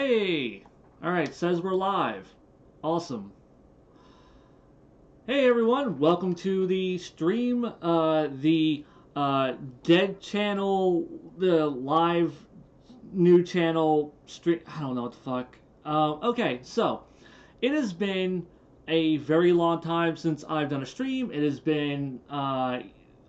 Hey! Alright, says we're live. Awesome. Hey everyone, welcome to the stream, Dead channel, the live new channel stream. I don't know what the fuck. Okay, so, it has been a very long time since I've done a stream. It has been, a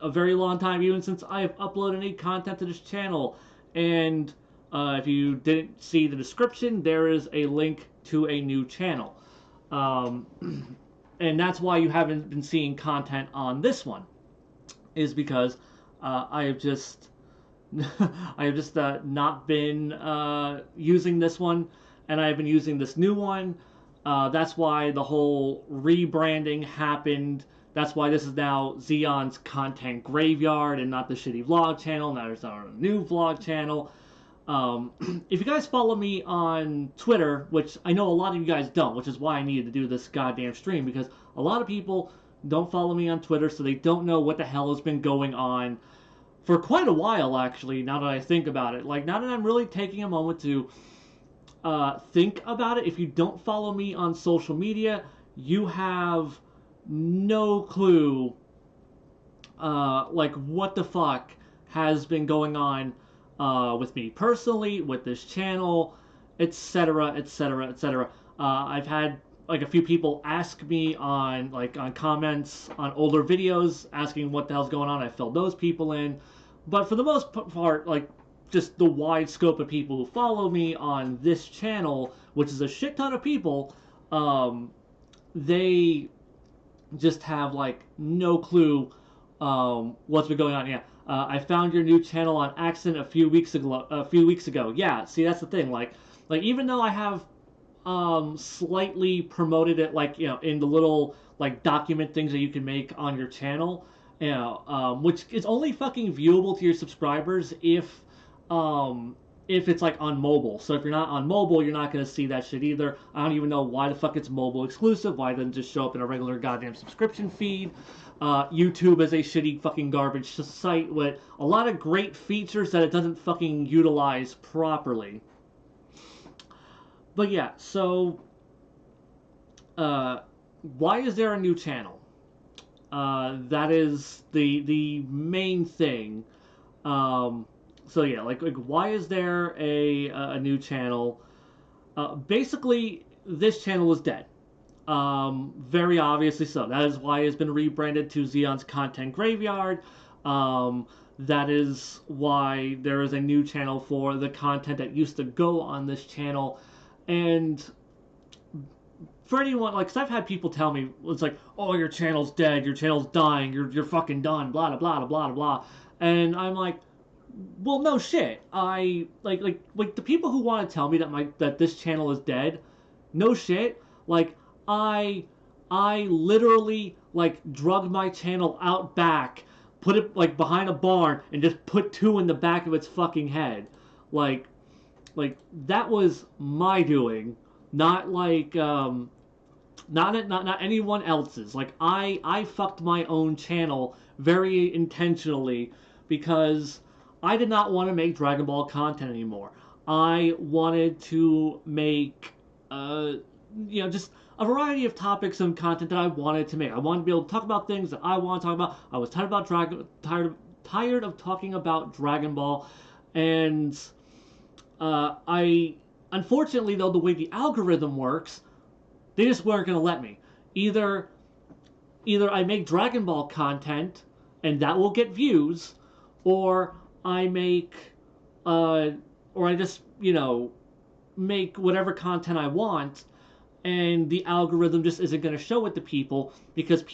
very long time even since I've uploaded any content to this channel. And if you didn't see the description, there is a link to a new channel. And that's why you haven't been seeing content on this one, is because I have just not been using this one, and I've been using this new one. That's why the whole rebranding happened. That's why this is now Zeon's content graveyard and not the shitty vlog channel. Now there's our new vlog channel. If you guys follow me on Twitter, which I know a lot of you guys don't, which is why I needed to do this goddamn stream, because a lot of people don't follow me on Twitter, so they don't know what the hell has been going on for quite a while, actually, now that I think about it. Like, now that I'm really taking a moment to think about it, if you don't follow me on social media, you have no clue, like, what the fuck has been going on with me personally, with this channel, etc., etc., etc. I've had like a few people ask me on comments on older videos asking what the hell's going on. I filled those people in, but for the most part, like, just the wide scope of people who follow me on this channel, which is a shit ton of people, they just have like no clue what's been going on. Yeah, I found your new channel on accident a few weeks ago. Yeah, see, that's the thing. Like even though I have slightly promoted it, like, you know, in the little like document things that you can make on your channel, you know, which is only fucking viewable to your subscribers if it's like on mobile. So if you're not on mobile, you're not going to see that shit either. I don't even know why the fuck it's mobile exclusive. Why it doesn't just show up in a regular goddamn subscription feed? YouTube is a shitty fucking garbage site with a lot of great features that it doesn't fucking utilize properly. But yeah, so why is there a new channel? That is the main thing. So yeah, like why is there a new channel? Basically, this channel is dead. Very obviously so. That is why it's been rebranded to Zeon's Content Graveyard. That is why there is a new channel for the content that used to go on this channel. And for anyone, like, 'cause I've had people tell me, it's like, oh, your channel's dead, your channel's dying, you're fucking done, blah, blah, blah, blah, blah. And I'm like, well, no shit. I like the people who want to tell me that this channel is dead. No shit. Like I literally like drug my channel out back, put it like behind a barn, and just put two in the back of its fucking head. Like that was my doing, not like not anyone else's. Like I fucked my own channel very intentionally because I did not want to make Dragon Ball content anymore. I wanted to make, you know, just a variety of topics and content that I wanted to make. I wanted to be able to talk about things that I want to talk about. I was tired of talking about Dragon Ball, and I, unfortunately though, the way the algorithm works, they just weren't gonna let me. Either I make Dragon Ball content and that will get views, or I make, or I just, you know, make whatever content I want, and the algorithm just isn't going to show it to people because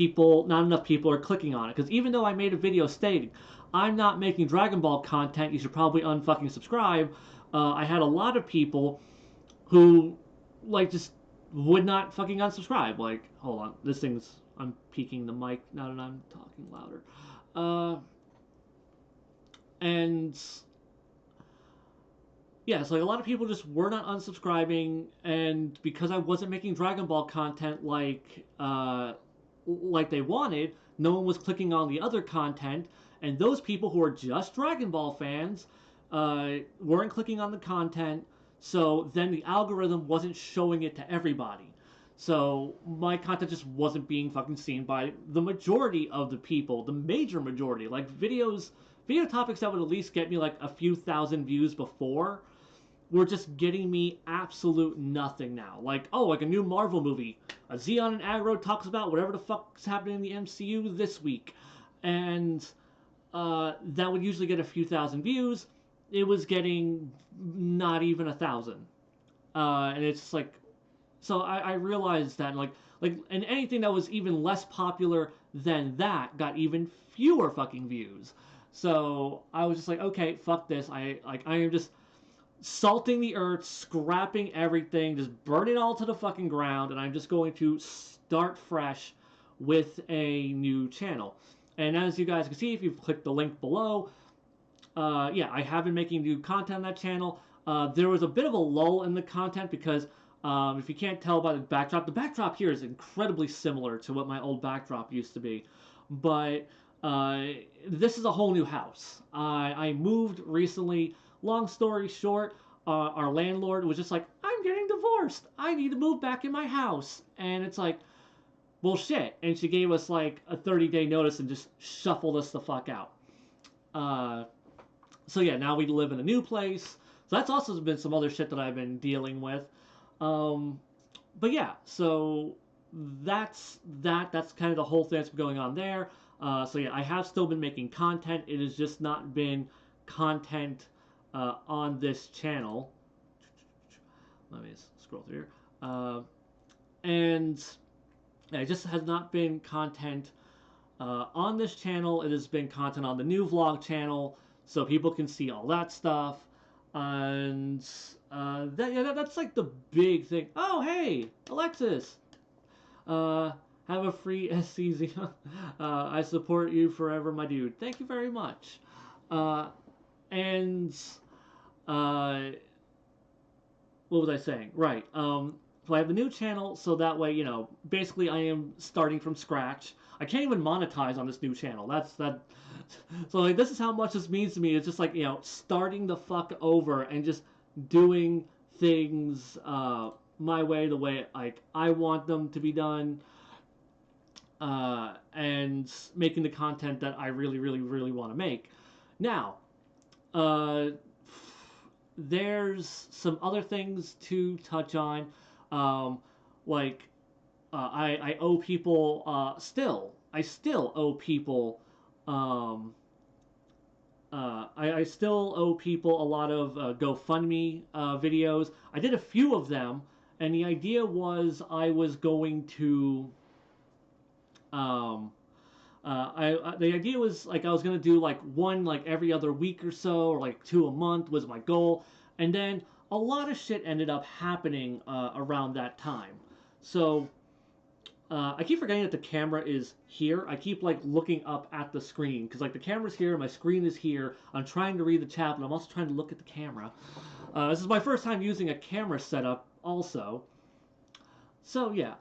not enough people are clicking on it. Because even though I made a video stating, I'm not making Dragon Ball content, you should probably unfucking subscribe, I had a lot of people who, like, just would not fucking unsubscribe. Like, hold on, I'm peaking the mic now that I'm talking louder. And yeah, so like a lot of people just were not unsubscribing, and because I wasn't making Dragon Ball content like they wanted, no one was clicking on the other content, and those people who are just Dragon Ball fans weren't clicking on the content, So then the algorithm wasn't showing it to everybody. So my content just wasn't being fucking seen by the majority of the people, the major majority. Like video topics that would at least get me like a few thousand views before were just getting me absolute nothing now. Like, oh, like a new Marvel movie. A Zeon and Aggro talks about whatever the fuck's happening in the MCU this week. And that would usually get a few thousand views. It was getting not even 1,000. And it's like, so I realized that, and anything that was even less popular than that got even fewer fucking views. So I was just like, okay, fuck this. I am just salting the earth, scrapping everything, just burn it all to the fucking ground, and I'm just going to start fresh with a new channel. And as you guys can see, if you've clicked the link below, yeah, I have been making new content on that channel. There was a bit of a lull in the content because if you can't tell by the backdrop here is incredibly similar to what my old backdrop used to be. But this is a whole new house. I moved recently. Long story short, our landlord was just like, I'm getting divorced. I need to move back in my house. And it's like, well, shit. And she gave us like a 30-day notice and just shuffled us the fuck out. So yeah, now we live in a new place. So that's also been some other shit that I've been dealing with. But yeah, so that's kind of the whole thing that's been going on there. So yeah, I have still been making content. It has just not been content on this channel. Let me scroll through here. And yeah, it just has not been content on this channel. It has been content on the new vlog channel, so people can see all that stuff. And that's like the big thing. Oh, hey, Alexis. Have a free SCZ. I support you forever, my dude. Thank you very much. And what was I saying? Right. So I have the new channel, so that way, you know, basically I am starting from scratch. I can't even monetize on this new channel. That's that. So like, this is how much this means to me. It's just like, you know, starting the fuck over and just doing things my way, the way like I want them to be done, and making the content that I really, really, really want to make. Now, there's some other things to touch on, like I owe people still. I still owe people. I still owe people a lot of GoFundMe videos. I did a few of them, and the idea was I was going to. The idea was like I was gonna do like one like every other week or so, or like 2 a month was my goal, and then a lot of shit ended up happening around that time. So I keep forgetting that the camera is here. I keep like looking up at the screen because like the camera's here, my screen is here. I'm trying to read the chat, but I'm also trying to look at the camera. This is my first time using a camera setup, also. So yeah,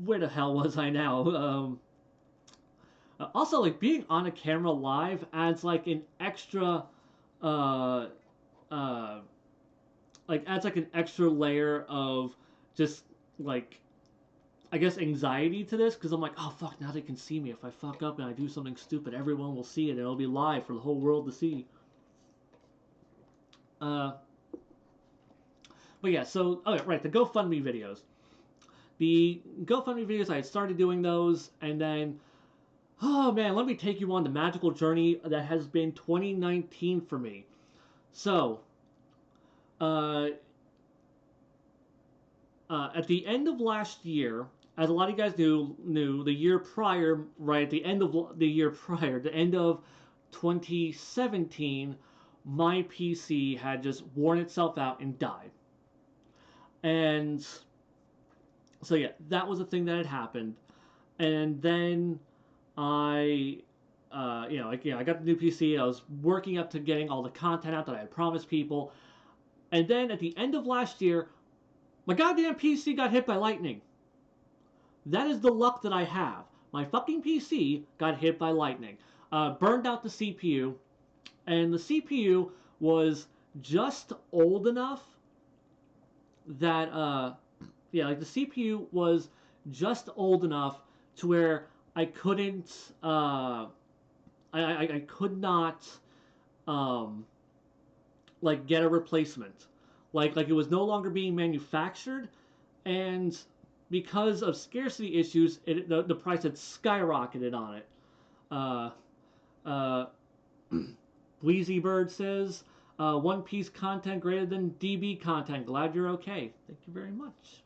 where the hell was I now? Also, like being on a camera live adds like an extra, uh, adds like an extra layer of just like, I guess, anxiety to this because I'm like, oh fuck, now they can see me. If I fuck up and I do something stupid, everyone will see it and it'll be live for the whole world to see. But yeah, so okay, right, the GoFundMe videos. The GoFundMe videos, I had started doing those, and then, oh man, let me take you on the magical journey that has been 2019 for me. So, at the end of last year, as a lot of you guys knew the year prior, right, at the end of the year prior, the end of 2017, my PC had just worn itself out and died. And so yeah, that was a thing that had happened. And then I I got the new PC. I was working up to getting all the content out that I had promised people. And then at the end of last year, my goddamn PC got hit by lightning. That is the luck that I have. My fucking PC got hit by lightning. Burned out the CPU. And the CPU was just old enough that yeah, like the CPU was just old enough to where I couldn't I could not um like get a replacement. Like it was no longer being manufactured, and because of scarcity issues, the price had skyrocketed on it. Uh, uh, Wheezy Bird says, One Piece content greater than DB content. Glad you're okay. Thank you very much.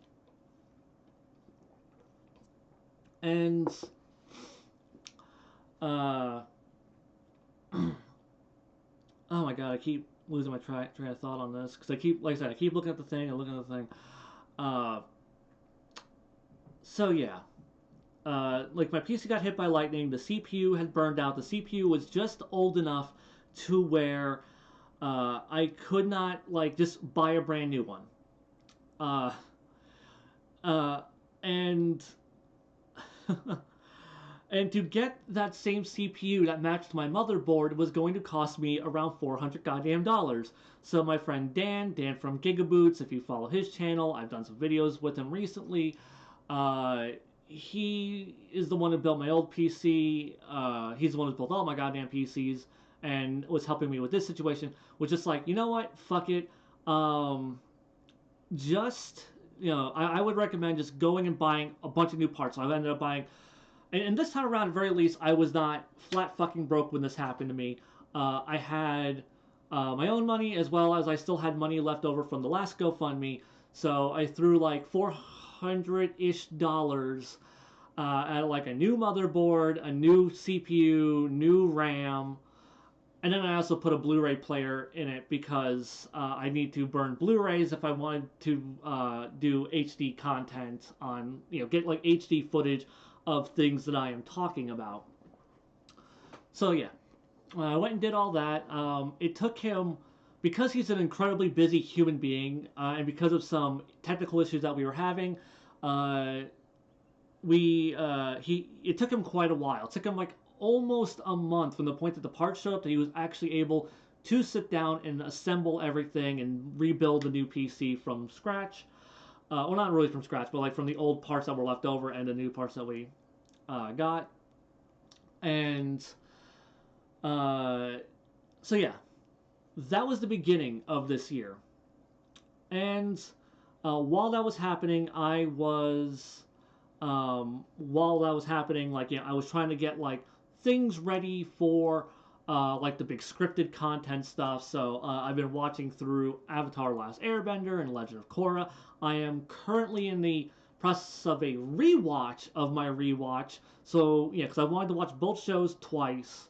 And uh, oh my god, I keep losing my train of thought on this because I keep, like I said, I keep looking at the thing and looking at the thing. Uh, so yeah, like my PC got hit by lightning. The CPU had burned out. The CPU was just old enough to where I could not like just buy a brand new one. Uh, uh, and and to get that same CPU that matched my motherboard was going to cost me around 400 goddamn dollars. So my friend Dan from Gigaboots, if you follow his channel, I've done some videos with him recently. Uh, he is the one who built my old PC. He's the one who built all my goddamn PCs and was helping me with this situation. Was just like, you know what? Fuck it. Um, just I would recommend just going and buying a bunch of new parts. So I ended up buying, and this time around, at very least, I was not flat fucking broke when this happened to me. I had my own money as well as I still had money left over from the last GoFundMe. So I threw like $400-ish at like a new motherboard, a new CPU, new RAM, and then I also put a Blu-ray player in it because I need to burn Blu-rays if I wanted to do HD content on, get like HD footage of things that I am talking about. So yeah, I went and did all that. It took him, because he's an incredibly busy human being, and because of some technical issues that we were having, uh, it took him quite a while. It took him like almost a month from the point that the parts showed up that he was actually able to sit down and assemble everything and rebuild the new PC from scratch. Well, not really from scratch, but like from the old parts that were left over and the new parts that we got. And uh, so yeah, that was the beginning of this year. And while that was happening, while that was happening, like, I was trying to get like things ready for like the big scripted content stuff. So I've been watching through Avatar: Last Airbender and Legend of Korra. I am currently in the process of a rewatch of my rewatch. So yeah, because I wanted to watch both shows twice.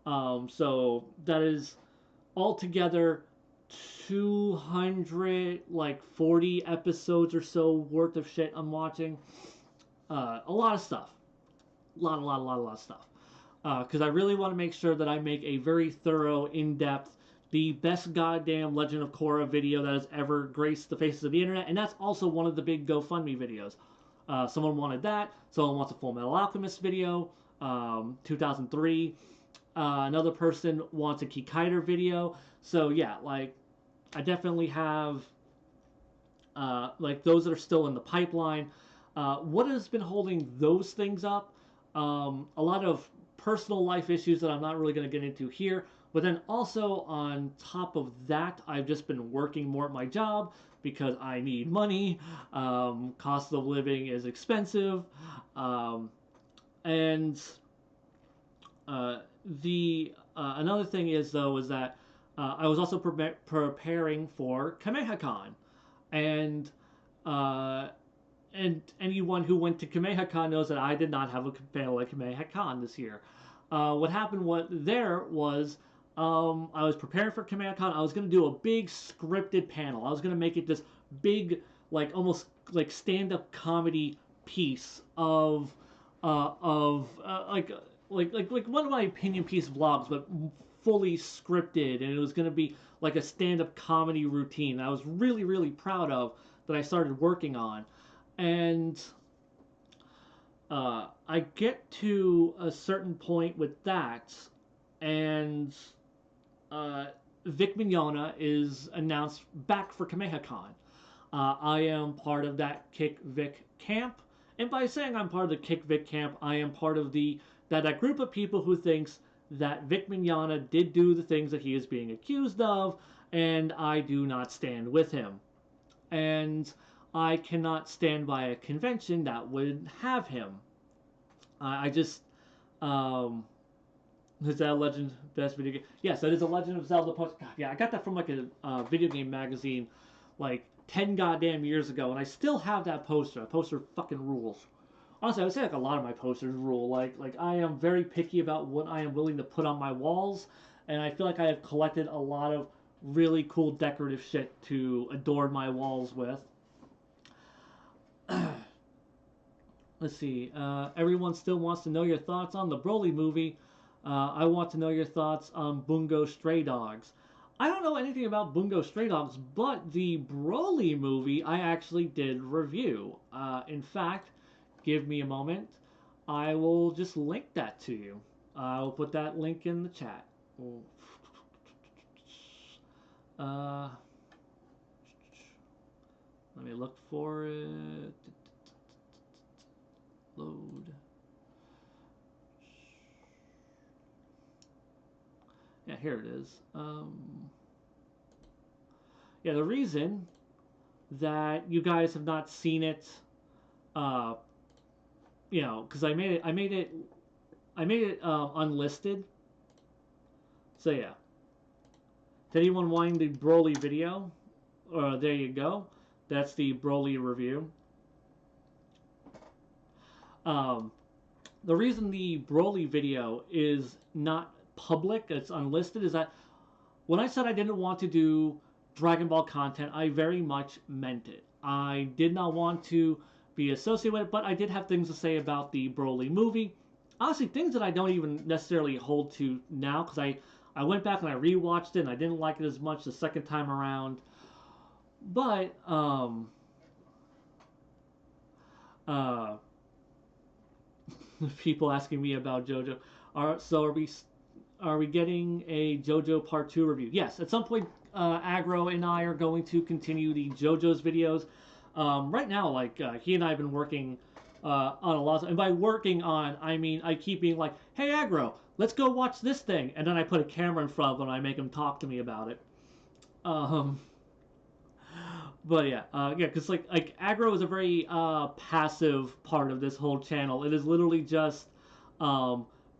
So that is altogether 200 like 40 episodes or so worth of shit I'm watching. A lot of stuff, a lot of stuff. Because I really want to make sure that I make a very thorough, in-depth, the best goddamn Legend of Korra video that has ever graced the faces of the internet, and that's also one of the big GoFundMe videos. Someone wanted that. Someone wants a Full Metal Alchemist video, 2003. Another person wants a Kikaider video. So yeah, like I definitely have like those that are still in the pipeline. What has been holding those things up? A lot of personal life issues that I'm not really going to get into here. But then also on top of that, I've just been working more at my job because I need money. Cost of living is expensive. And the another thing is though is that I was also preparing for KamehaCon, and uh, and anyone who went to KamehaCon knows that I did not have a panel at KamehaCon this year. What happened was I was preparing for KamehaCon. I was going to do a big scripted panel. I was going to make it this big, like almost like stand-up comedy piece of one of my opinion piece vlogs, but fully scripted, and it was going to be like a stand-up comedy routine that I was really, really proud of that I started working on. And I get to a certain point with that, and uh, Vic Mignogna is announced back for KamehaCon. I am part of that Kick Vic camp, and by saying I'm part of the Kick Vic camp, I am part of that group of people who thinks that Vic Mignogna did do the things that he is being accused of, and I do not stand with him. And I cannot stand by a convention that would have him. I just, is that a Legend Best Video Game? Yes, that is a Legend of Zelda poster. God, yeah, I got that from like a video game magazine, like 10 goddamn years ago, and I still have that poster. That poster fucking rules. Honestly, I would say like a lot of my posters rule. Like I am very picky about what I am willing to put on my walls, and I feel like I have collected a lot of really cool decorative shit to adorn my walls with. Let's see. Everyone still wants to know your thoughts on the Broly movie. I want to know your thoughts on Bungo Stray Dogs. I don't know anything about Bungo Stray Dogs, but the Broly movie I actually did review. In fact, give me a moment. I will just link that to you. I'll put that link in the chat. Let me look for it. Load. Yeah, here it is. Yeah, the reason that you guys have not seen it, you know, because I made it unlisted. So yeah. Did anyone want the Broly video? There you go. That's the Broly review. The reason the Broly video is not public, it's unlisted, is that when I said I didn't want to do Dragon Ball content, I very much meant it. I did not want to be associated with it, but I did have things to say about the Broly movie. Honestly, things that I don't even necessarily hold to now, because I went back and I rewatched it and I didn't like it as much the second time around. But, people asking me about JoJo. Are we getting a JoJo Part 2 review? Yes, at some point, Agro and I are going to continue the JoJo's videos. Right now, like, he and I have been working on a lot of, and by working on, I mean, I keep being like, hey, Agro, let's go watch this thing. And then I put a camera in front of him and I make him talk to me about it. But yeah, because like Agro is a very passive part of this whole channel. It is literally just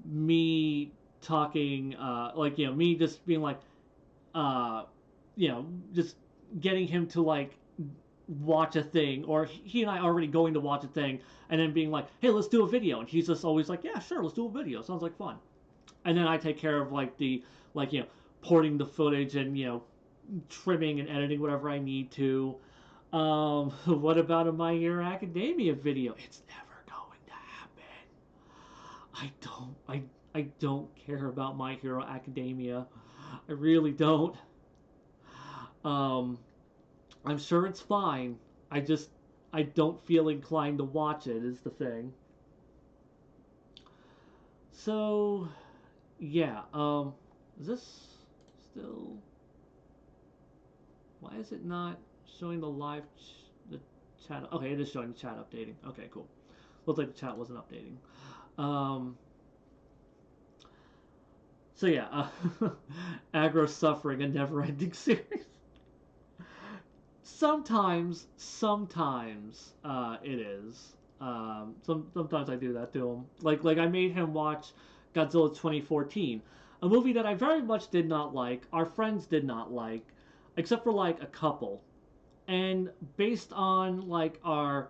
me talking, like, you know, me just being like, you know, just getting him to like watch a thing, or he and I already going to watch a thing, and then being like, hey, let's do a video, and he's just always like, yeah, sure, let's do a video. Sounds like fun. And then I take care of like the, like, you know, porting the footage and, you know, trimming and editing whatever I need to. What about a My Hero Academia video? It's never going to happen. I don't care about My Hero Academia. I really don't. I'm sure it's fine. I don't feel inclined to watch it, is the thing. So, yeah, is this still... Why is it not showing the live the chat? Okay, it is showing the chat updating. Okay, cool. Looks like the chat wasn't updating. So yeah, Aggro suffering a never-ending series. Sometimes it is. Sometimes I do that to him. Like I made him watch Godzilla 2014, a movie that I very much did not like. Our friends did not like, except for like a couple. And based on like our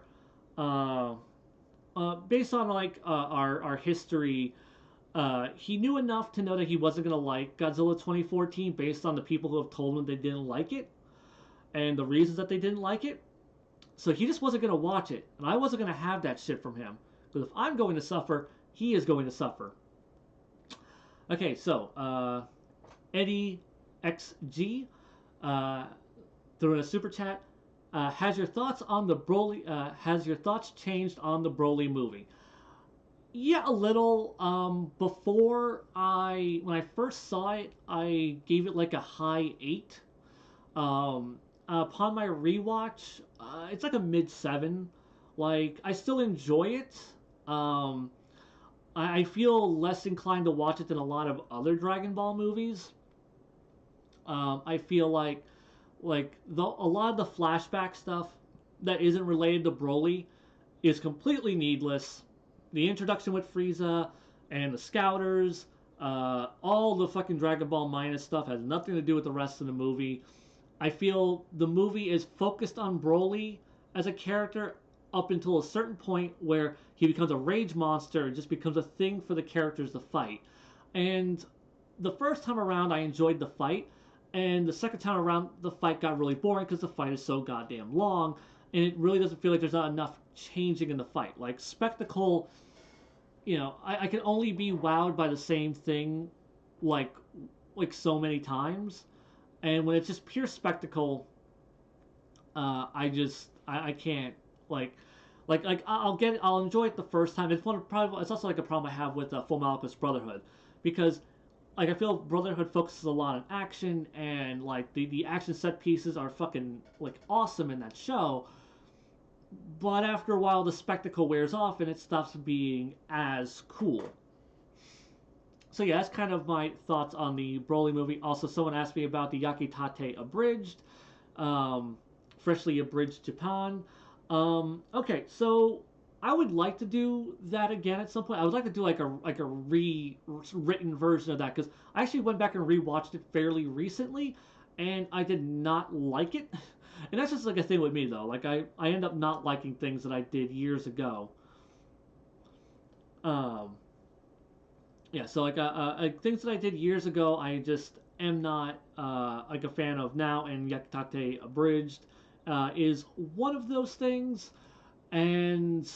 history, he knew enough to know that he wasn't gonna like Godzilla 2014 based on the people who have told him they didn't like it and the reasons that they didn't like it. So he just wasn't gonna watch it, and I wasn't gonna have that shit from him. Because if I'm going to suffer, he is going to suffer. Okay, so Eddie XG threw in a super chat. Has your thoughts changed on the Broly movie? Yeah, a little. When I first saw it, I gave it like a high 8. Upon my rewatch, it's like a mid 7. Like, I still enjoy it. Um, I feel less inclined to watch it than a lot of other Dragon Ball movies. I feel like a lot of the flashback stuff that isn't related to Broly is completely needless. The introduction with Frieza and the Scouters, all the fucking Dragon Ball minus stuff has nothing to do with the rest of the movie. I feel the movie is focused on Broly as a character up until a certain point where he becomes a rage monster and just becomes a thing for the characters to fight. And the first time around, I enjoyed the fight, and the second time around, the fight got really boring because the fight is so goddamn long, and it really doesn't feel like there's not enough changing in the fight. Like spectacle, I can only be wowed by the same thing, like so many times, and when it's just pure spectacle, I can't I'll enjoy it the first time. It's also like a problem I have with Full Alchemist Brotherhood, because like I feel Brotherhood focuses a lot on action, and like the action set pieces are fucking like awesome in that show. But after a while, the spectacle wears off and it stops being as cool. So yeah, that's kind of my thoughts on the Broly movie. Also, someone asked me about the Yakitate abridged, um, freshly abridged Japan. Okay, so I would like to do that again at some point. I would like to do like a rewritten version of that, because I actually went back and rewatched it fairly recently, and I did not like it. And that's just like a thing with me though. Like I end up not liking things that I did years ago. Um, yeah, so like things that I did years ago, I just am not like a fan of now, and Yakitate Abridged is one of those things, and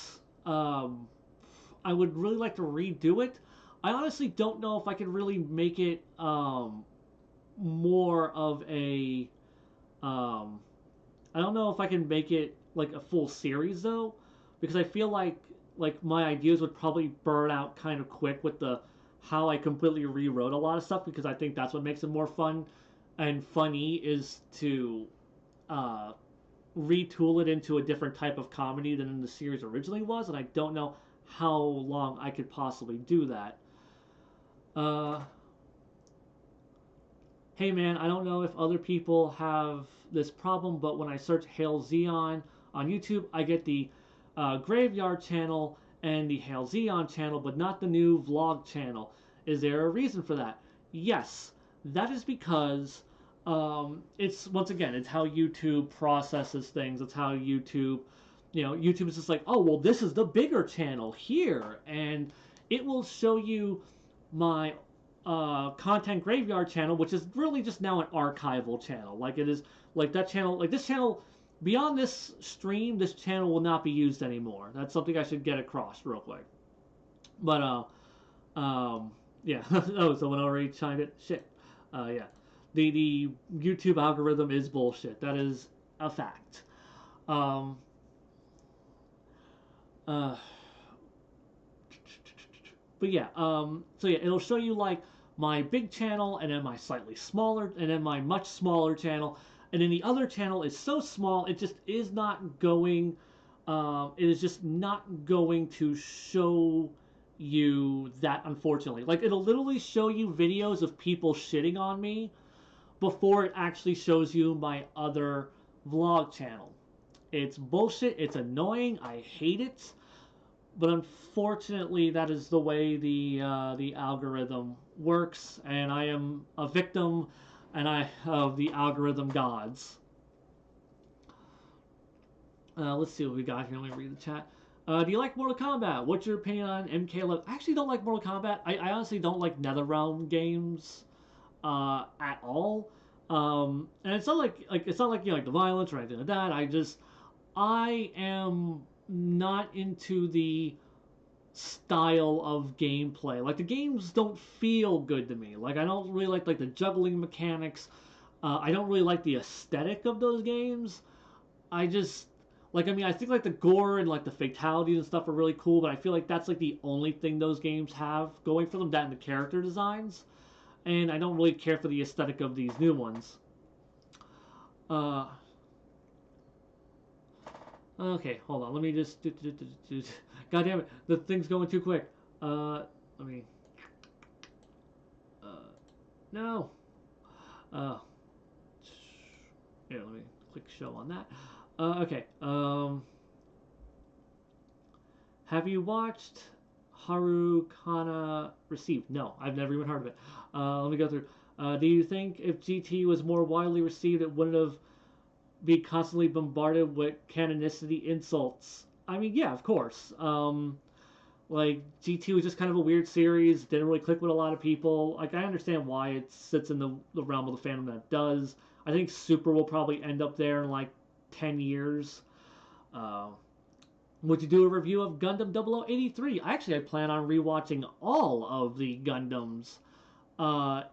um, I would really like to redo it. I honestly don't know if I could really make it more of a. Um, I don't know if I can make it like a full series though, because I feel like my ideas would probably burn out kind of quick with the how I completely rewrote a lot of stuff, because I think that's what makes it more fun and funny, is to uh, retool it into a different type of comedy than the series originally was, and I don't know how long I could possibly do that. Uh, hey man, I don't know if other people have this problem, but when I search Hail Zeon on YouTube, I get the Graveyard channel and the Hail Zeon channel, but not the new vlog channel. Is there a reason for that? Yes, that is because it's once again, it's how YouTube processes things. It's how YouTube is just like, oh well, this is the bigger channel here, and it will show you my content graveyard channel, which is really just now an archival channel. Like it is like that channel, like this channel. Beyond this stream, this channel will not be used anymore. That's something I should get across real quick. But yeah. Oh, someone already chimed it. Shit. Yeah. The YouTube algorithm is bullshit. That is a fact. Um, uh, but yeah, so yeah, it'll show you like my big channel, and then my slightly smaller, and then my much smaller channel, and then the other channel is so small it just is not going. It is just not going to show you that, unfortunately. Like it'll literally show you videos of people shitting on me before it actually shows you my other vlog channel. It's bullshit. It's annoying. I hate it, but unfortunately, that is the way the algorithm works, and I am a victim, and I of the algorithm gods. Let's see what we got here. Let me read the chat. Do you like Mortal Kombat? What's your opinion on MK11? I actually don't like Mortal Kombat. I honestly don't like NetherRealm games at all. And it's not like it's not like like the violence or anything like that. I am not into the style of gameplay. Like the games don't feel good to me. Like I don't really like the juggling mechanics. I don't really like the aesthetic of those games. I just Like, I mean, I think like the gore and like the fatalities and stuff are really cool, but I feel like that's like the only thing those games have going for them, that and the character designs. And I don't really care for the aesthetic of these new ones. Uh, okay, hold on. Let me just. God damn it, the thing's going too quick. Let me. No. Uh, Here, let me click show on that. Okay. Have you watched Harukana Received? No, I've never even heard of it. Let me go through. Do you think if GT was more widely received, it wouldn't have be constantly bombarded with canonicity insults? I mean, yeah, of course. Like GT was just kind of a weird series, didn't really click with a lot of people. Like I understand why it sits in the realm of the fandom that it does. I think Super will probably end up there in like 10 years. Uh, would you do a review of Gundam 0083? Actually, I plan on rewatching all of the Gundams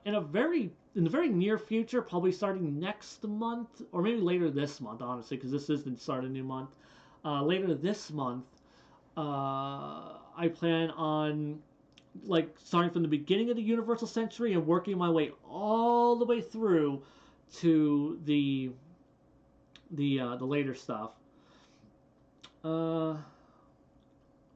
in the very near future, probably starting next month or maybe later this month, honestly, because this is the start of a new month. Later this month, I plan on like starting from the beginning of the Universal Century and working my way all the way through to the later stuff. Uh,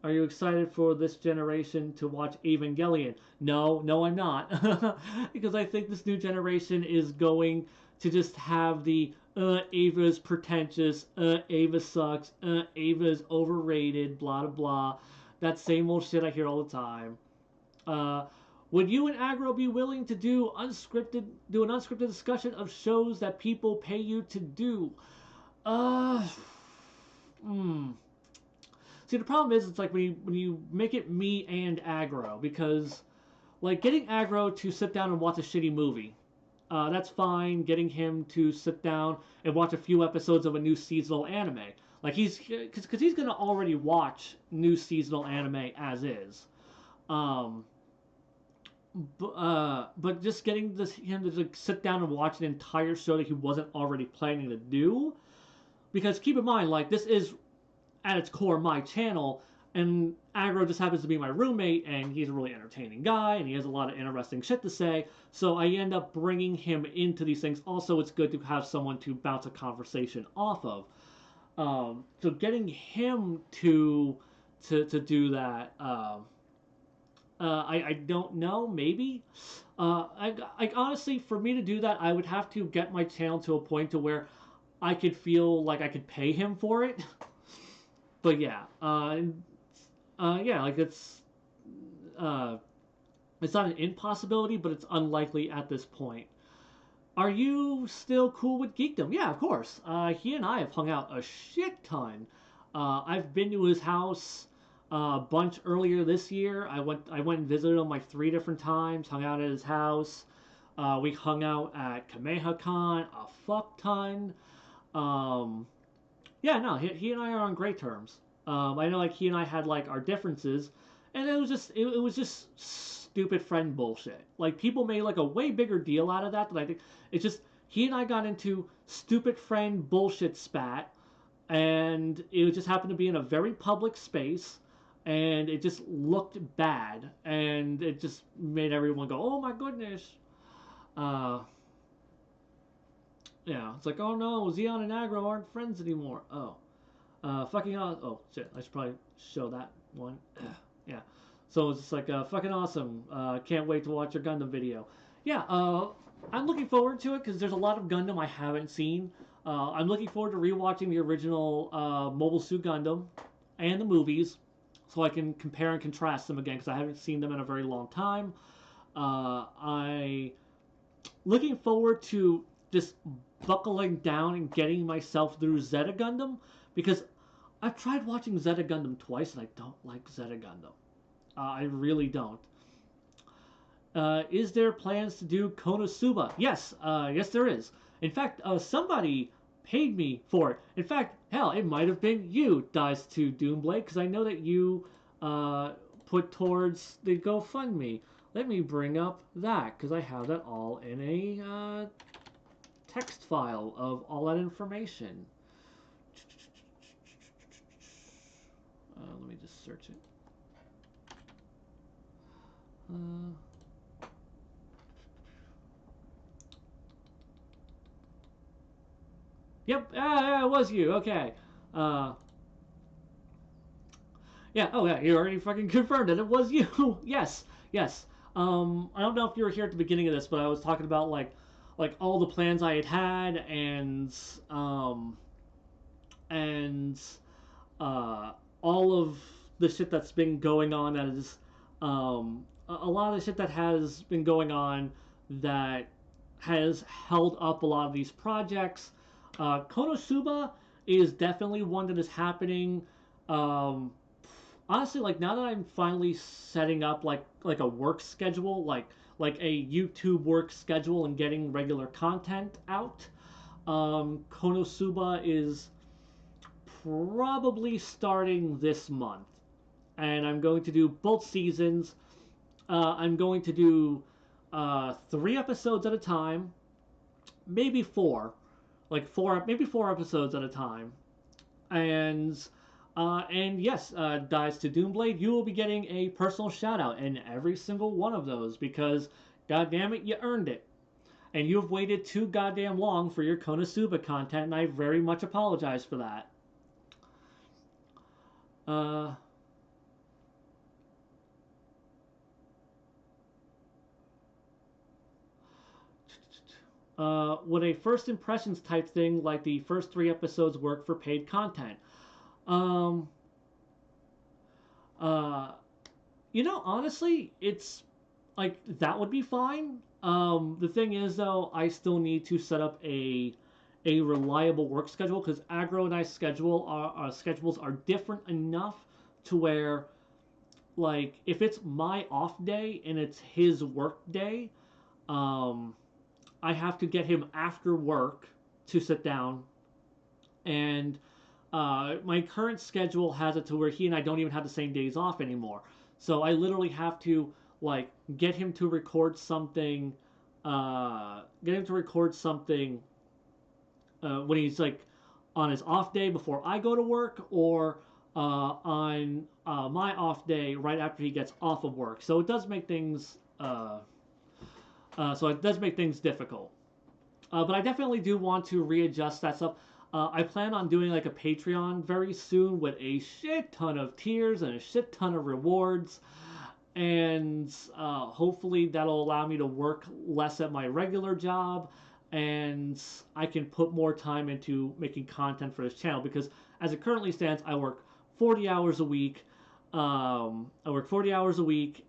are you excited for this generation to watch Evangelion? No, no, I'm not. Because I think this new generation is going to just have the Ava's pretentious, Ava sucks, Ava's overrated, blah, blah, blah. That same old shit I hear all the time. Uh, would you and Agro be willing to do an unscripted discussion of shows that people pay you to do? Uh, hmm. See, the problem is, it's like when you make it me and Aggro, because like getting Aggro to sit down and watch a shitty movie, that's fine. Getting him to sit down and watch a few episodes of a new seasonal anime, like because he's gonna already watch new seasonal anime as is. Um, but just getting him to like, sit down and watch an entire show that he wasn't already planning to do, because keep in mind, like this is at its core my channel, and Agro just happens to be my roommate, and he's a really entertaining guy, and he has a lot of interesting shit to say, so I end up bringing him into these things. Also, it's good to have someone to bounce a conversation off of. So getting him to do that, I don't know, maybe. I honestly, for me to do that, I would have to get my channel to a point to where I could feel like I could pay him for it. But yeah, yeah, like it's not an impossibility, but it's unlikely at this point. Are you still cool with Geekdom? Yeah, of course. He and I have hung out a shit ton. I've been to his house a bunch earlier this year. I went and visited him like 3 different times. Hung out at his house. We hung out at KamehaCon a fuck ton. Um, yeah, no, he and I are on great terms. I know like he and I had like our differences, and it was just stupid friend bullshit. Like people made like a way bigger deal out of that than I think. It's just he and I got into stupid friend bullshit spat, and it just happened to be in a very public space, and it just looked bad, and it just made everyone go, "Oh my goodness." Uh, yeah, it's like, oh no, Zeon and Agro aren't friends anymore. Oh. Fucking awesome. Oh shit, I should probably show that one. Yeah. So it's just like fucking awesome. Can't wait to watch your Gundam video. Yeah. I'm looking forward to it because there's a lot of Gundam I haven't seen. I'm looking forward to rewatching the original Mobile Suit Gundam and the movies, so I can compare and contrast them again because I haven't seen them in a very long time. I looking forward to just buckling down and getting myself through Zeta Gundam, because I've tried watching Zeta Gundam twice and I don't like Zeta Gundam. I really don't. Is there plans to do Konosuba? Yes, yes there is. In fact, somebody paid me for it. In fact, hell, it might have been you, Dies to Doomblade, because I know that you put towards the GoFundMe. Let me bring up that, because I have that all in a text file of all that information. just search it. Yep, it was you. Okay. Yeah. Oh yeah, you already fucking confirmed it. It was you. Yes. Yes. I don't know if you were here at the beginning of this, but I was talking about like all the plans I had had and uh, all of the shit that's been going on that is a lot of the shit that has been going on that has held up a lot of these projects. Konosuba is definitely one that is happening. Um, Honestly, like now that I'm finally setting up like a work schedule, like a YouTube work schedule and getting regular content out, Konosuba is probably starting this month, and I'm going to do both seasons. I'm going to do 3 episodes at a time, maybe four, maybe 4 episodes at a time, and yes, Dies to Doomblade, you will be getting a personal shout out in every single one of those because, god damn it, you earned it. And you have waited too goddamn long for your Konosuba content, and I very much apologize for that. Uh, would a first impressions type thing like the first 3 episodes work for paid content? Um, uh, honestly, it's like that would be fine. The thing is, though, I still need to set up a reliable work schedule because Agro and I our schedules are different enough to where, like, if it's my off day and it's his work day, um, I have to get him after work to sit down. And my current schedule has it to where he and I don't even have the same days off anymore. So I literally have to like get him to record something, when he's like on his off day before I go to work, or on my off day right after he gets off of work. So it does make things difficult. But I definitely do want to readjust that stuff. I plan on doing like a Patreon very soon with a shit ton of tiers and a shit ton of rewards. And hopefully that'll allow me to work less at my regular job and I can put more time into making content for this channel because as it currently stands, I work 40 hours a week. I work 40 hours a week,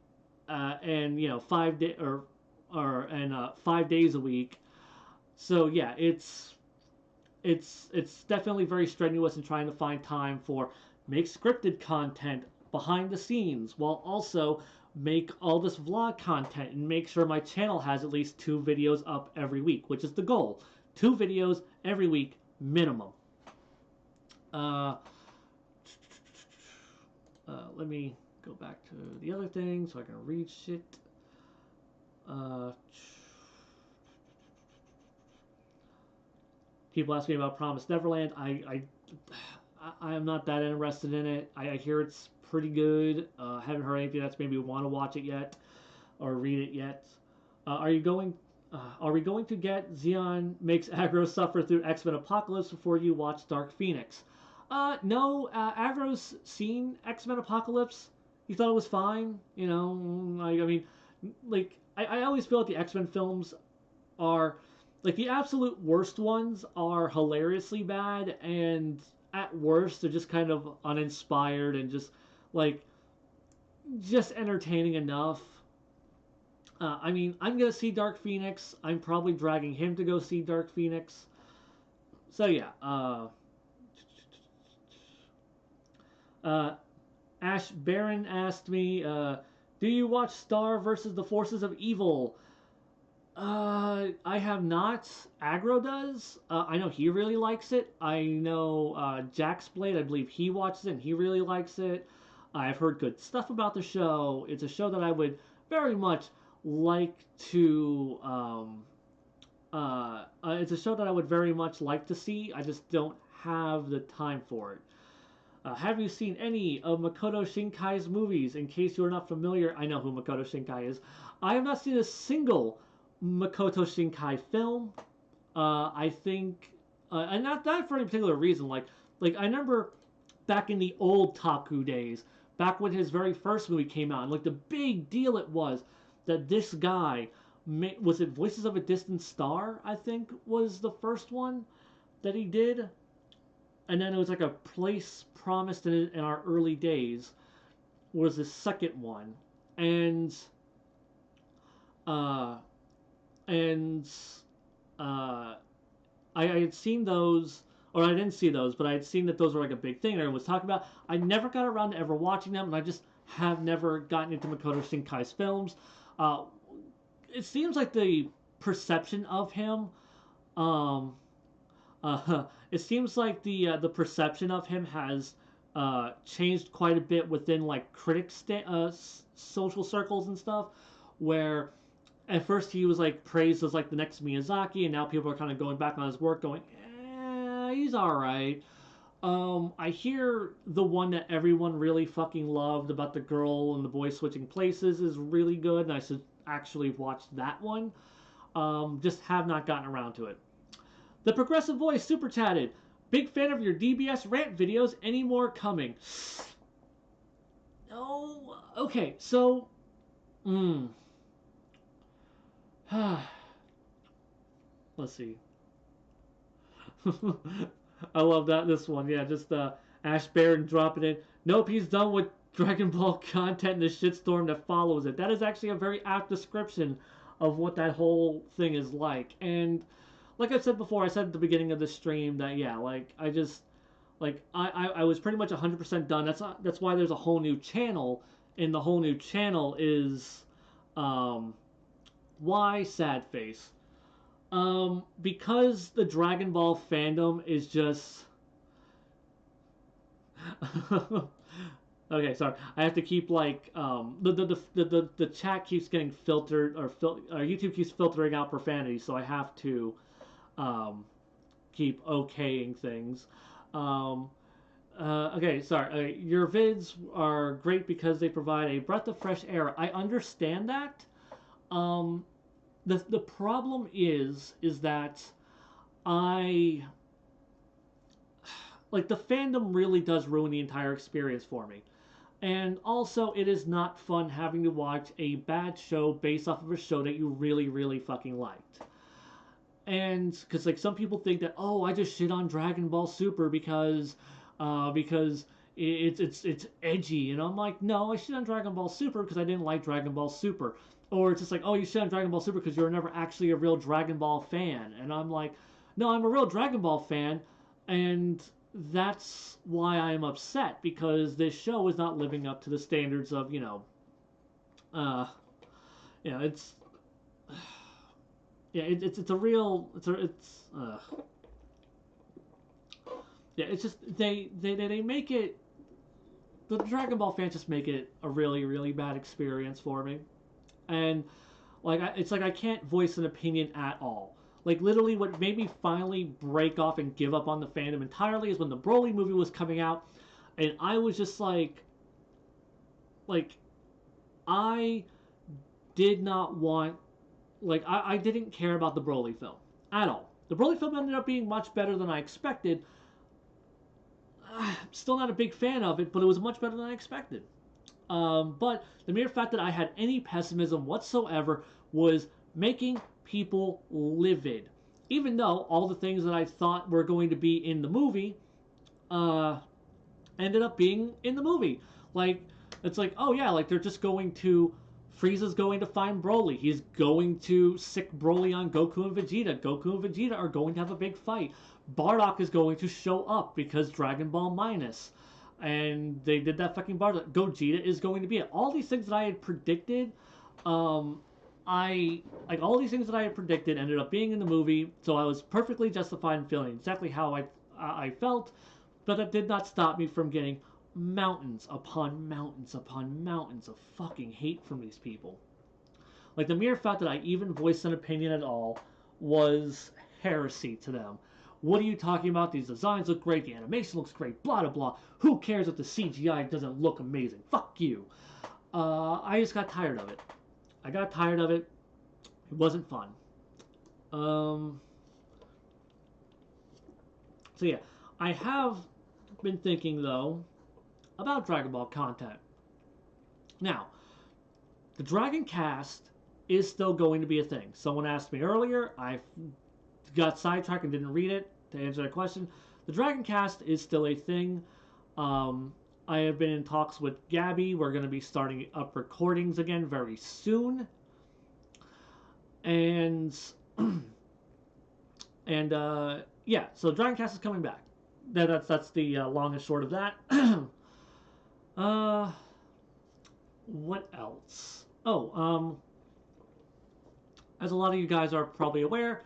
and 5 days a week. So yeah, it's definitely very strenuous in trying to find time for make scripted content behind the scenes while also make all this vlog content and make sure my channel has at least 2 videos up every week, which is the goal. 2 videos every week minimum. Let me go back to the other thing so I can read shit. People ask me about Promised Neverland. I am not that interested in it. I hear it's pretty good. Haven't heard anything that's made me want to watch it yet or read it yet. Are we going to get Zeon makes Agro suffer through X-Men Apocalypse before you watch Dark Phoenix? No. Agro's seen X-Men Apocalypse. He thought it was fine. I always feel like the X-Men films are like the absolute worst ones are hilariously bad, and at worst they're just kind of uninspired and just entertaining enough. I'm gonna see Dark Phoenix. I'm probably dragging him to go see Dark Phoenix. So yeah. Ash Baron asked me, "Do you watch Star versus the Forces of Evil?" I have not. Agro does. I know he really likes it. I know Jack's Blade, I believe he watches it and he really likes it. I've heard good stuff about the show. It's a show that I would very much like to. It's a show that I would very much like to see. I just don't have the time for it. Have you seen any of Makoto Shinkai's movies? In case you're not familiar, I know who Makoto Shinkai is. I have not seen a single Makoto Shinkai film. I think, and not for any particular reason. Like I remember back in the old Taku days, back when his very first movie came out, and like the big deal it was that this guy was it Voices of a Distant Star? I think was the first one that he did, and then it was like A Place Promised in our Early Days was the second one, and uh, and uh, I had seen those, or I didn't see those, but I had seen that those were like a big thing. Everyone was talking about. I never got around to ever watching them, and I just have never gotten into Makoto Shinkai's films. Uh, it seems like the perception of him, um, it seems like the perception of him has changed quite a bit within like social circles and stuff, where at first he was like praised as like the next Miyazaki, and now people are kind of going back on his work, going, he's all right. I hear the one that everyone really fucking loved about the girl and the boy switching places is really good, and I should actually watch that one. Just have not gotten around to it. The Progressive Voice super chatted. Big fan of your DBS rant videos. Any more coming? Oh, okay. So, let's see. I love that. This one, yeah, just Ash Baron dropping it. Nope, he's done with Dragon Ball content and the shitstorm that follows it. That is actually a very apt description of what that whole thing is like. And like I said before, I said at the beginning of the stream that yeah, like I just like I was pretty much 100% done. That's why there's a whole new channel, and the whole new channel is why sad face. Because the Dragon Ball fandom is just okay. Sorry, I have to keep like the chat keeps getting filtered or YouTube keeps filtering out profanity, so I have to keep okaying things. Um, okay, sorry. Your vids are great because they provide a breath of fresh air. I understand that. Um, the problem is that I like the fandom really does ruin the entire experience for me. And also, it is not fun having to watch a bad show based off of a show that you really, really fucking liked. And because like some people think that oh I just shit on Dragon Ball Super because it's edgy, and I'm like no, I shit on Dragon Ball Super because I didn't like Dragon Ball Super. Or it's just like oh you shit on Dragon Ball Super because you were never actually a real Dragon Ball fan, and I'm like no, I'm a real Dragon Ball fan, and that's why I am upset because this show is not living up to the standards of uh it's yeah, it's a real yeah, it's just they make it the Dragon Ball fans just make it a really really bad experience for me, and like it's like I can't voice an opinion at all. Like literally, what made me finally break off and give up on the fandom entirely is when the Broly movie was coming out, and I was just like I did not want I didn't care about the Broly film at all. The Broly film ended up being much better than I expected. Still not a big fan of it, but it was much better than I expected. But the mere fact that I had any pessimism whatsoever was making people livid. Even though all the things that I thought were going to be in the movie uh, ended up being in the movie. Like, it's like, oh yeah, like they're just going to. Frieza's going to find Broly. He's going to sick Broly on Goku and Vegeta. Goku and Vegeta are going to have a big fight. Bardock is going to show up because Dragon Ball Minus. And they did that fucking Bardock. Gogeta is going to be it. All these things that I had predicted, all these things that I had predicted ended up being in the movie. So I was perfectly justified in feeling exactly how I felt. But that did not stop me from getting mountains upon mountains upon mountains of fucking hate from these people. Like the mere fact that I even voiced an opinion at all was heresy to them. What are you talking about? These designs look great. The animation looks great. Blah, blah, blah. Who cares if the CGI doesn't look amazing? Fuck you. I just got tired of it. I got tired of it. It wasn't fun. So yeah, I have been thinking though about Dragon Ball content. Now, the Dragon Cast is still going to be a thing. Someone asked me earlier. I got sidetracked and didn't read it to answer that question. The Dragon Cast is still a thing. I have been in talks with Gabby. We're going to be starting up recordings again very soon. And yeah, so Dragon Cast is coming back. That's the long and short of that. What else? Oh, as a lot of you guys are probably aware,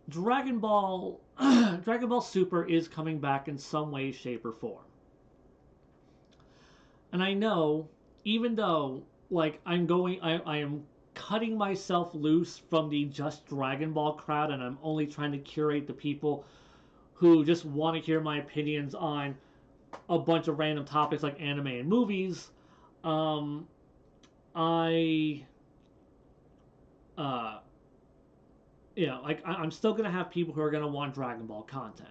Dragon Ball Super is coming back in some way, shape, or form. And I know, even though like I am cutting myself loose from the just Dragon Ball crowd, and I'm only trying to curate the people who just want to hear my opinions on a bunch of random topics like anime and movies. I'm still gonna have people who are gonna want Dragon Ball content.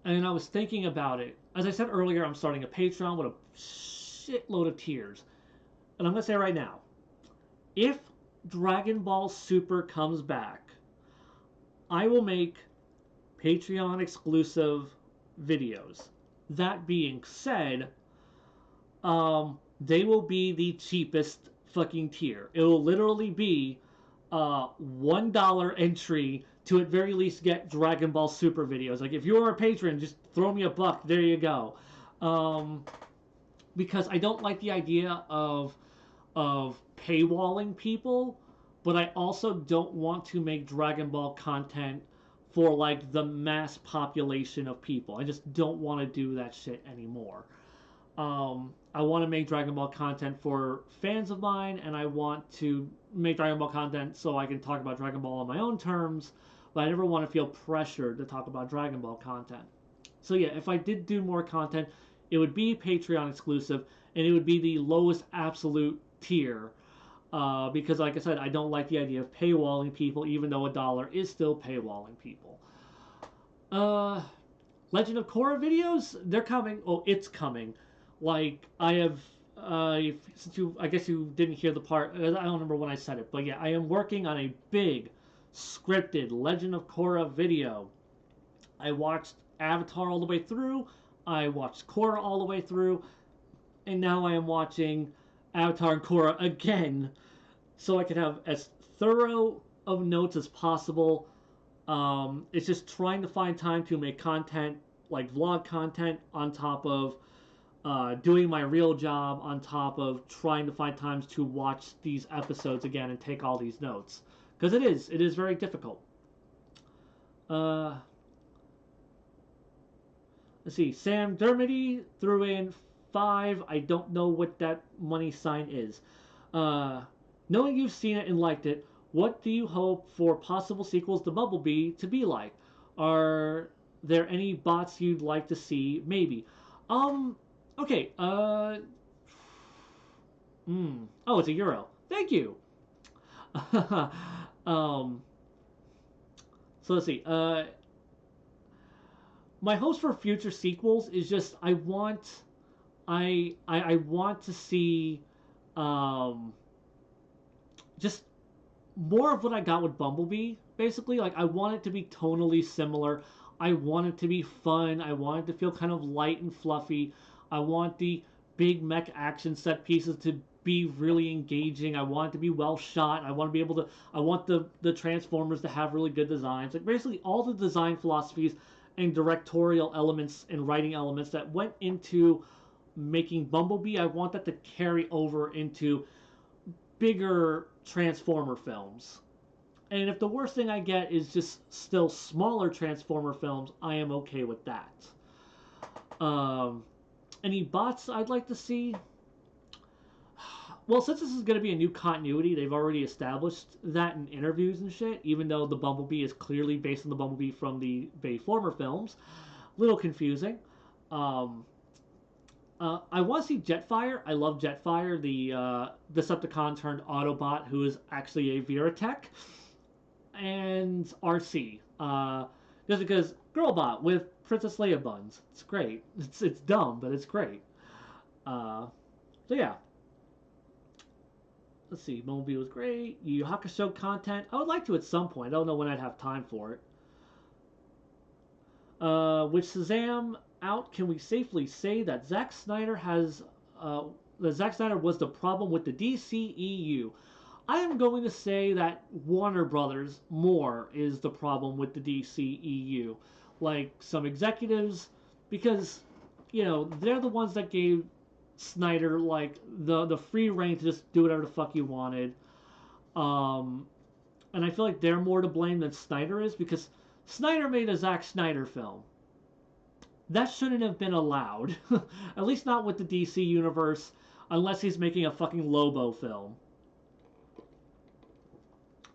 And I was thinking about it. As I said earlier, I'm starting a Patreon with a shitload of tiers. And I'm gonna say right now, if Dragon Ball Super comes back, I will make Patreon exclusive videos. That being said, they will be the cheapest fucking tier. It will literally be $1 entry to at very least get Dragon Ball Super videos. Like if you're a patron, just throw me $1. There you go. Because I don't like the idea of paywalling people, but I also don't want to make Dragon Ball content for like the mass population of people. I just don't want to do that shit anymore. I want to make Dragon Ball content for fans of mine, and I want to make Dragon Ball content so I can talk about Dragon Ball on my own terms, but I never want to feel pressured to talk about Dragon Ball content. So yeah, if I did do more content, it would be Patreon exclusive, and it would be the lowest absolute tier, because like I said, I don't like the idea of paywalling people, even though $1 is still paywalling people. Legend of Korra videos, they're coming. Oh, it's coming. Like I have, since I guess you didn't hear the part. I don't remember when I said it, but yeah, I am working on a big scripted Legend of Korra video. I watched Avatar all the way through. I watched Korra all the way through, and now I am watching Avatar and Korra again, so I can have as thorough of notes as possible. It's just trying to find time to make content, like vlog content, on top of doing my real job, on top of trying to find times to watch these episodes again and take all these notes. Because it is very difficult. Let's see, Sam Dermody threw in 5. I don't know what that money sign is. Knowing you've seen it and liked it, what do you hope for possible sequels to Bumblebee to be like? Are there any bots you'd like to see? Maybe. Okay. Oh, it's a euro. Thank you. So let's see. My hopes for future sequels is just I want to see just more of what I got with Bumblebee. Basically, like I want it to be tonally similar. I want it to be fun. I want it to feel kind of light and fluffy. I want the big mech action set pieces to be really engaging. I want it to be well shot. I want to be able to. I want the Transformers to have really good designs. Like basically all the design philosophies and directorial elements and writing elements that went into making Bumblebee, I want that to carry over into bigger Transformer films. And if the worst thing I get is just still smaller Transformer films, I am okay with that. Any bots I'd like to see? well, since this is going to be a new continuity, they've already established that in interviews and shit. Even though the Bumblebee is clearly based on the Bumblebee from the former films, a little confusing. Um, I want to see Jetfire. I love Jetfire, the Decepticon turned Autobot who is actually a Veritech, and RC. Just because Girlbot with Princess Leia buns. It's great. It's dumb, but it's great. Uh, so yeah. Let's see. Bumblebee was great. Yu Yu Hakusho content. I would like to at some point. I don't know when I'd have time for it. With Shazam out, can we safely say that Zack Snyder was the problem with the DCEU? I am going to say that Warner Brothers more is the problem with the DCEU. Like some executives, because they're the ones that gave Snyder like the free reign to just do whatever the fuck you wanted. And I feel like they're more to blame than Snyder is, because Snyder made a Zack Snyder film. That shouldn't have been allowed. At least not with the DC universe, unless he's making a fucking Lobo film.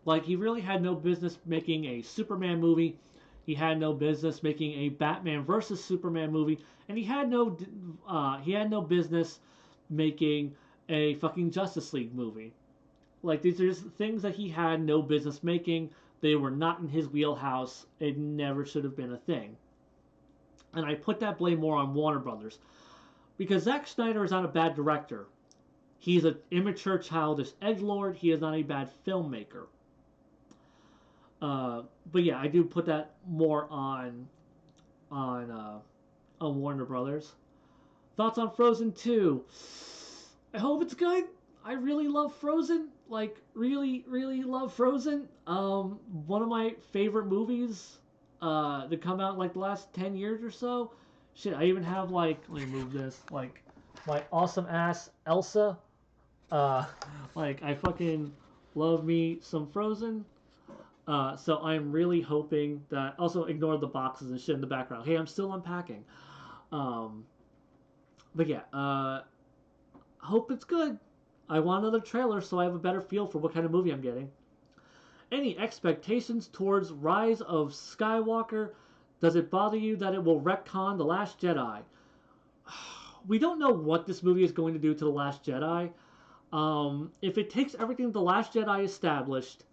Like, he really had no business making a Superman movie. He had no business making a Batman versus Superman movie, and he had no business making a fucking Justice League movie. Like, these are just things that he had no business making. They were not in his wheelhouse. It never should have been a thing. And I put that blame more on Warner Brothers, because Zack Snyder is not a bad director. He's an immature, childish edgelord. He is not a bad filmmaker. But yeah, I do put that more on Warner Brothers. Thoughts on Frozen 2? I hope it's good. I really love Frozen. Like, really, really love Frozen. One of my favorite movies that come out in like the last 10 years or so. Shit, I even have like, let me move this, like my awesome ass Elsa. Like, I fucking love me some Frozen. So I'm really hoping that, also ignore the boxes and shit in the background. Hey, I'm still unpacking. But yeah, hope it's good. I want another trailer so I have a better feel for what kind of movie I'm getting. Any expectations towards Rise of Skywalker? Does it bother you that it will retcon The Last Jedi? We don't know what this movie is going to do to The Last Jedi. If it takes everything The Last Jedi established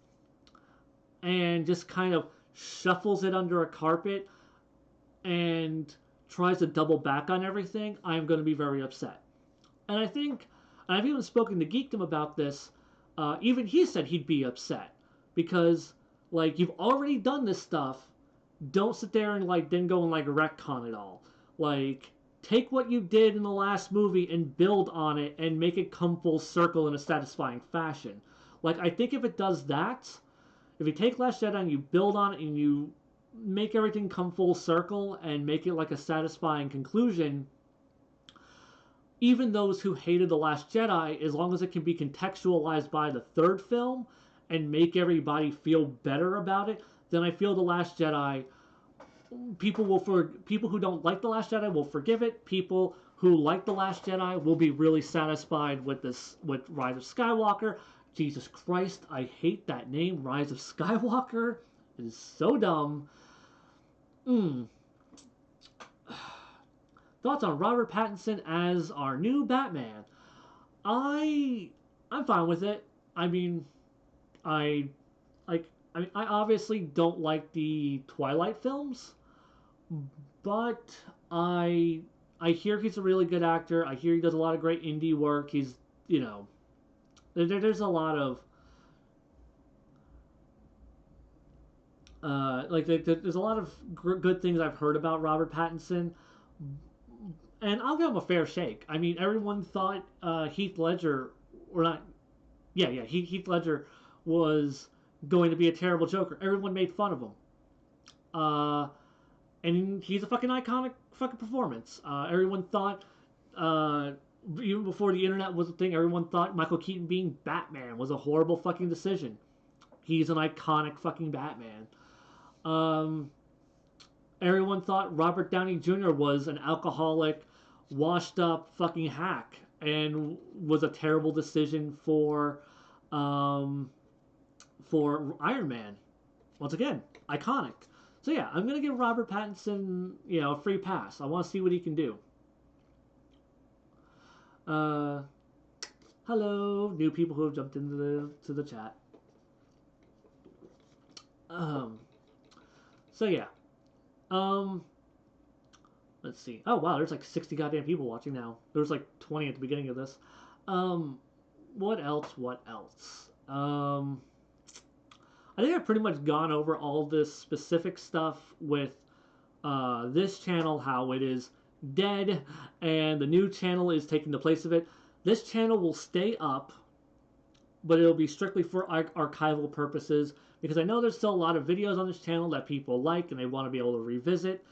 and just kind of shuffles it under a carpet and tries to double back on everything, I'm going to be very upset. And I think, and I've even spoken to Geekdom about this, even he said he'd be upset. Because, like, you've already done this stuff, don't sit there and, like, then go and, like, retcon it all. Like, take what you did in the last movie and build on it and make it come full circle in a satisfying fashion. Like, I think if it does that, if you take Last Jedi and you build on it and you make everything come full circle and make it like a satisfying conclusion, even those who hated The Last Jedi, as long as it can be contextualized by the third film and make everybody feel better about it, then I feel The Last Jedi, people who don't like The Last Jedi will forgive it. People who like The Last Jedi will be really satisfied with Rise of Skywalker. Jesus Christ, I hate that name, Rise of Skywalker. It is so dumb. Thoughts on Robert Pattinson as our new Batman? I'm fine with it. I mean, I obviously don't like the Twilight films, but I hear he's a really good actor. I hear he does a lot of great indie work. He's, there's a lot of there's a lot of good things I've heard about Robert Pattinson, and I'll give him a fair shake. I mean, everyone thought Heath Ledger, or not, yeah, Heath Ledger was going to be a terrible Joker. Everyone made fun of him, and he's a fucking iconic fucking performance. Everyone thought, even before the internet was a thing, everyone thought Michael Keaton being Batman was a horrible fucking decision. He's an iconic fucking Batman. Everyone thought Robert Downey Jr. was an alcoholic, washed up fucking hack. and was a terrible decision um, for Iron Man. Once again, iconic. So yeah, I'm gonna give Robert Pattinson, a free pass. I want to see what he can do. Uh, Hello, new people who have jumped into the chat. Um, so yeah. Um, let's see. Oh wow, there's like 60 goddamn people watching now. There was like 20 at the beginning of this. Um, what else? What else? I think I've pretty much gone over all this specific stuff with this channel, how it is dead, and the new channel is taking the place of it. This channel will stay up, but it'll be strictly for archival purposes because I know there's still a lot of videos on this channel that people like and they want to be able to revisit,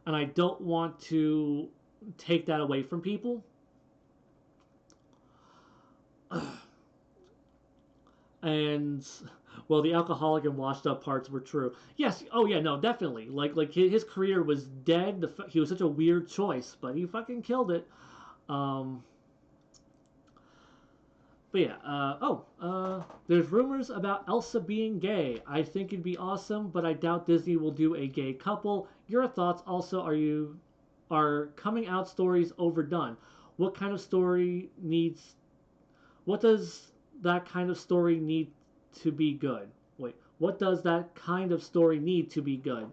and I don't want to take that away from people. And well, the alcoholic and washed up parts were true. Yes. Oh yeah. No. Definitely. Like his career was dead. He was such a weird choice, but he fucking killed it. Um, but yeah. There's rumors about Elsa being gay. I think it'd be awesome, but I doubt Disney will do a gay couple. Your thoughts? Also, are coming out stories overdone? What kind of story needs? What does that kind of story need to be good? Wait, what does that kind of story need to be good?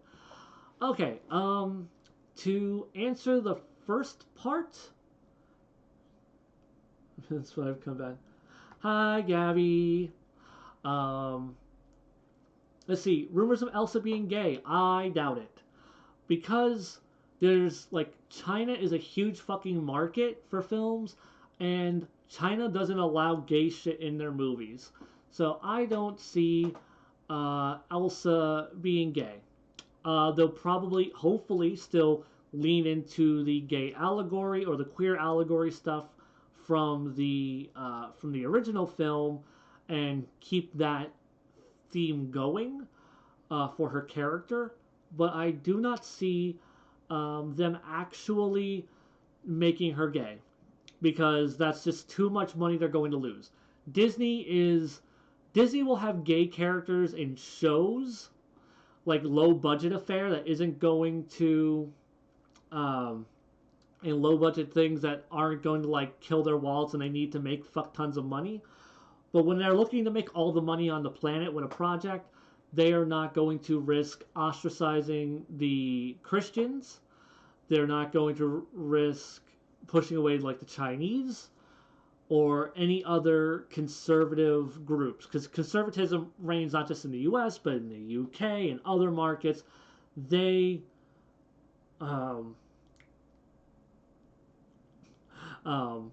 Okay, to answer the first part, that's what I've come back. Hi, Gabby. Um, let's see. Rumors of Elsa being gay. I doubt it. Because there's like China is a huge fucking market for films, and China doesn't allow gay shit in their movies. So I don't see Elsa being gay. They'll probably, hopefully, still lean into the gay allegory or the queer allegory stuff from the original film and keep that theme going for her character. But I do not see them actually making her gay because that's just too much money they're going to lose. Disney is Disney will have gay characters in shows like low budget affair that isn't going to um, in low budget things that aren't going to like kill their wallets and they need to make fuck tons of money. But when they're looking to make all the money on the planet with a project, they are not going to risk ostracizing the Christians. They're not going to risk pushing away like the Chinese or any other conservative groups because conservatism reigns not just in the US but in the UK and other markets. They um, um,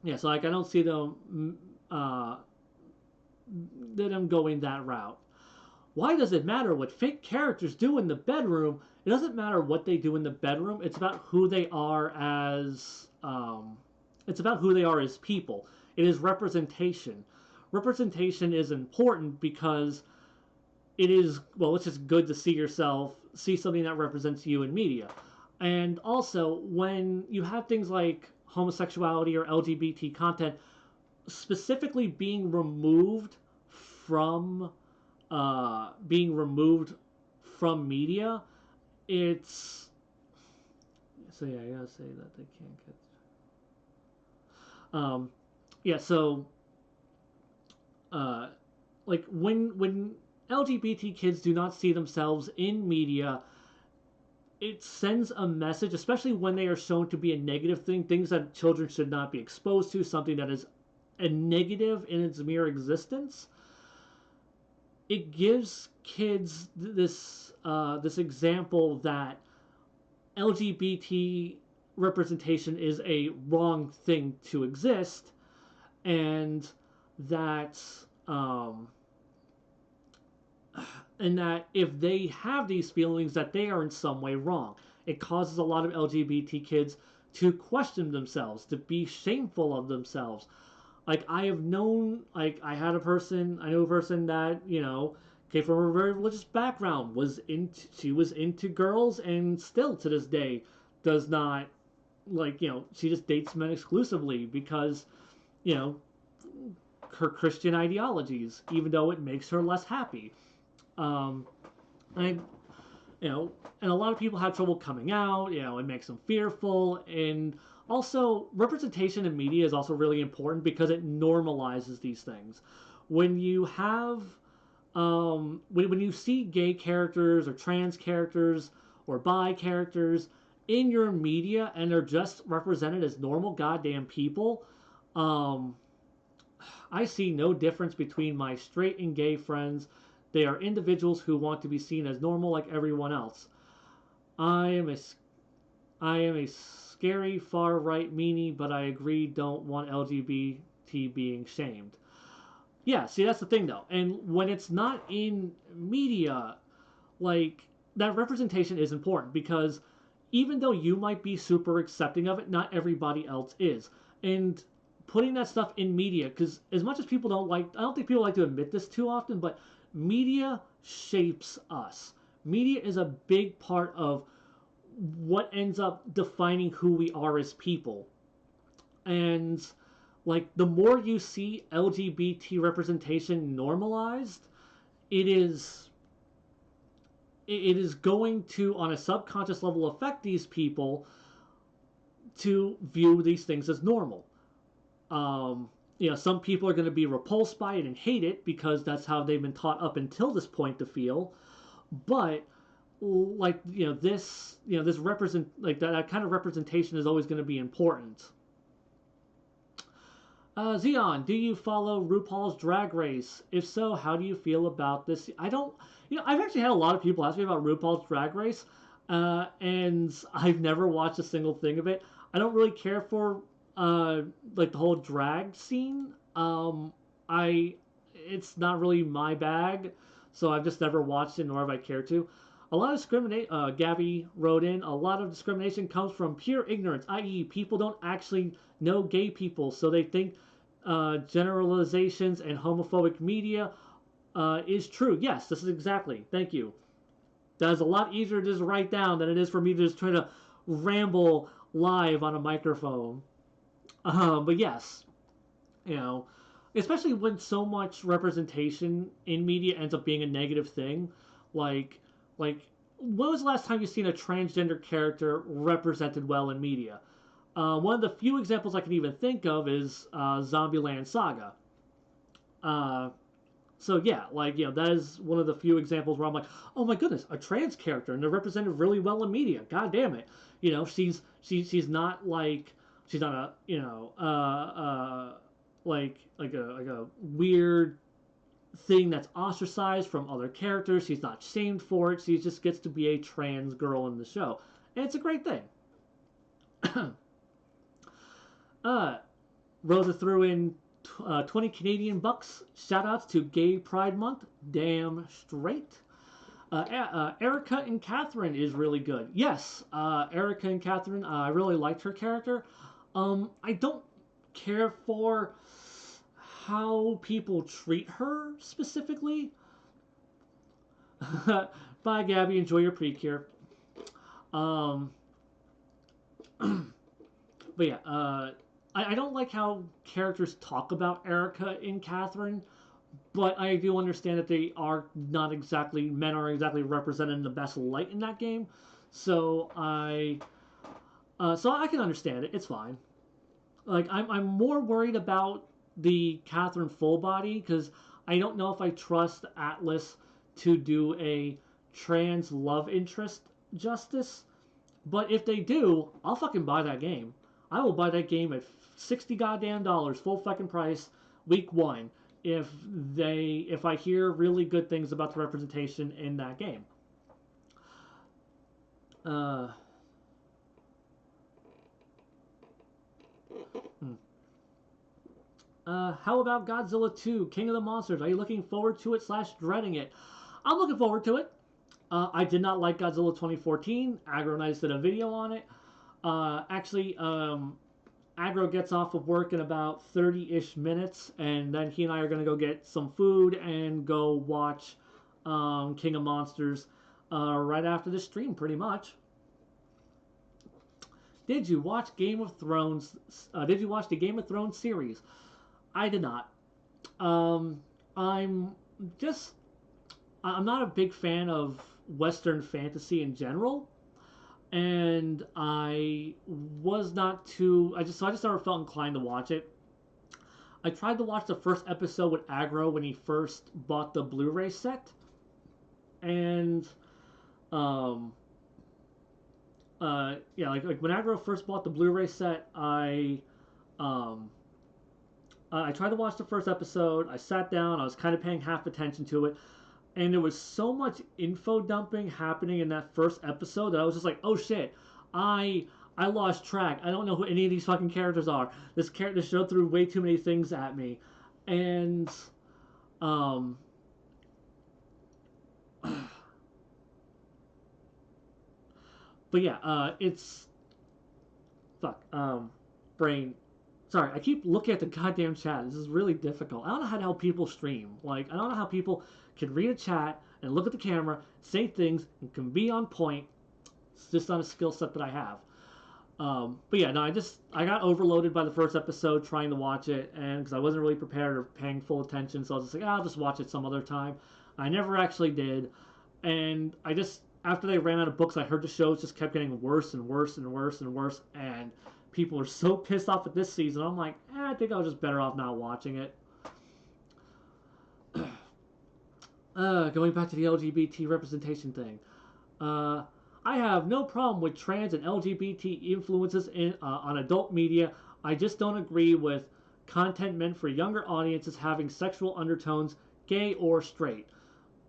yeah, so like I don't see uh, them going that route. Why does it matter what fake characters do in the bedroom? It doesn't matter what they do in the bedroom. It's about who they are as. It's about who they are as people. It is representation. Representation is important because it is well. It's just good to see something that represents you in media, and also when you have things like homosexuality or LGBT content specifically from being removed from media, it's so yeah. I gotta say that they can't get. Yeah. So, uh, like when LGBT kids do not see themselves in media, it sends a message, especially when they are shown to be a negative thing, things that children should not be exposed to, something that is a negative in its mere existence. It gives kids this example that LGBT representation is a wrong thing to exist, and that um, and that if they have these feelings, that they are in some way wrong. It causes a lot of LGBT kids to question themselves, to be shameful of themselves. Like I know a person that came from a very religious background, she was into girls, and still to this day does not like, she just dates men exclusively because, you know, her Christian ideologies, even though it makes her less happy. Um, I, and a lot of people have trouble coming out. It makes them fearful, and also representation in media is also really important because it normalizes these things. When you have, when you see gay characters or trans characters or bi characters in your media and they're just represented as normal goddamn people, um, I see no difference between my straight and gay friends. They are individuals who want to be seen as normal like everyone else. I am a I am a scary far right meanie, but I agree don't want LGBT being shamed. Yeah, see that's the thing though. And when it's not in media, like that representation is important because even though you might be super accepting of it, not everybody else is. And putting that stuff in media, because as much as people don't like, I don't think people like to admit this too often, but media shapes us. Media is a big part of what ends up defining who we are as people. And like the more you see LGBT representation normalized, it is it is going to on a subconscious level affect these people to view these things as normal. Some people are going to be repulsed by it and hate it because that's how they've been taught up until this point to feel. But like this represent like that kind of representation is always going to be important. Zeon, do you follow RuPaul's Drag Race? If so, how do you feel about this? I don't. I've actually had a lot of people ask me about RuPaul's Drag Race, and I've never watched a single thing of it. I don't really care for like the whole drag scene. I It's not really my bag, so I've just never watched it, nor have I cared to. A lot of discrimination, Gabby wrote in, a lot of discrimination comes from pure ignorance, i.e., people don't actually know gay people, so they think generalizations and homophobic media is true. Yes, this is exactly. Thank you. That is a lot easier to just write down than it is for me to just try to ramble live on a microphone. But yes, you know, especially when so much representation in media ends up being a negative thing. Like, like, when was the last time you seen a transgender character represented well in media? One of the few examples I can even think of is Zombieland Saga. Uh, so yeah, that is one of the few examples where I'm like, oh my goodness, a trans character and they're represented really well in media. God damn it, she's not like she's not a like a weird thing that's ostracized from other characters. She's not shamed for it. She just gets to be a trans girl in the show, and it's a great thing. uh, Rosa threw in 20 Canadian bucks. Shout outs to Gay Pride Month. Damn straight. Erica and Catherine is really good. Yes, Erica and Catherine, I really liked her character. I don't care for how people treat her specifically. Bye, Gabby. Enjoy your pre-cure. Um, but yeah, I don't like how characters talk about Erica and Catherine, but I do understand that they are not exactly men are exactly represented in the best light in that game. So I can understand it. It's fine. Like I'm more worried about the Catherine full body because I don't know if I trust Atlas to do a trans love interest justice. But if they do, I'll fucking buy that game. I will buy that game at 60 goddamn dollars, full fucking price, week one. If I hear really good things about the representation in that game. Uh, hmm. How about Godzilla 2, King of the Monsters? Are you looking forward to it / dreading it? I'm looking forward to it. I did not like Godzilla 2014. Agro and I did a video on it. Actually, Agro gets off of work in about 30-ish minutes, and then he and I are going to go get some food and go watch King of Monsters right after the stream, pretty much. Did you watch Game of Thrones? Did you watch the Game of Thrones series? I did not. Um, I'm just I'm not a big fan of Western fantasy in general, and I was not too. I just never felt inclined to watch it. I tried to watch the first episode with Agro when he first bought the Blu-ray set, and um, yeah, like when Agro first bought the Blu-ray set, um, I tried to watch the first episode. I sat down. I was kind of paying half attention to it, and there was so much info dumping happening in that first episode that I was just like, oh shit, I lost track. I don't know who any of these fucking characters are. This show threw way too many things at me, and um, but yeah, it's fuck brain. Sorry, I keep looking at the goddamn chat. This is really difficult. I don't know how to help people stream. Like, I don't know how people can read a chat and look at the camera, say things, and can be on point. It's just not a skill set that I have. But yeah, no, I got overloaded by the first episode trying to watch it, and because I wasn't really prepared or paying full attention, so I was just like, I'll just watch it some other time. I never actually did, and I just after they ran out of books, I heard the shows just kept getting worse and worse and worse and worse, and people are so pissed off at this season. I'm like, I think I was just better off not watching it. Going back to the LGBT representation thing. Uh, I have no problem with trans and LGBT influences on adult media. I just don't agree with content meant for younger audiences having sexual undertones, gay or straight.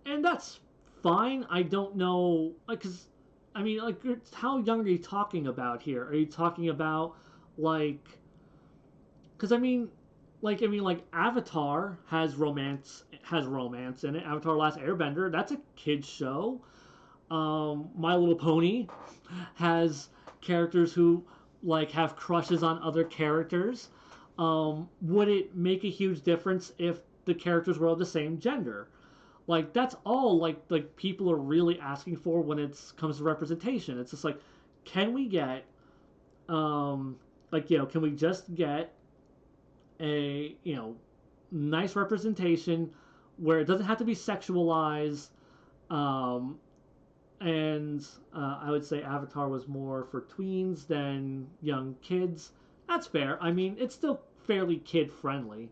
And that's fine. I don't know, like, cause I mean, like, how young are you talking about here? Are you talking about like, cause like Avatar has romance in it. Avatar: Last Airbender, that's a kids show. My Little Pony has characters who like have crushes on other characters. Would it make a huge difference if the characters were of the same gender? Like that's all like people are really asking for when it comes to representation. It's just like, can we get um can we just get a nice representation where it doesn't have to be sexualized. um and I would say Avatar was more for tweens than young kids. That's fair. I mean, it's still fairly kid friendly.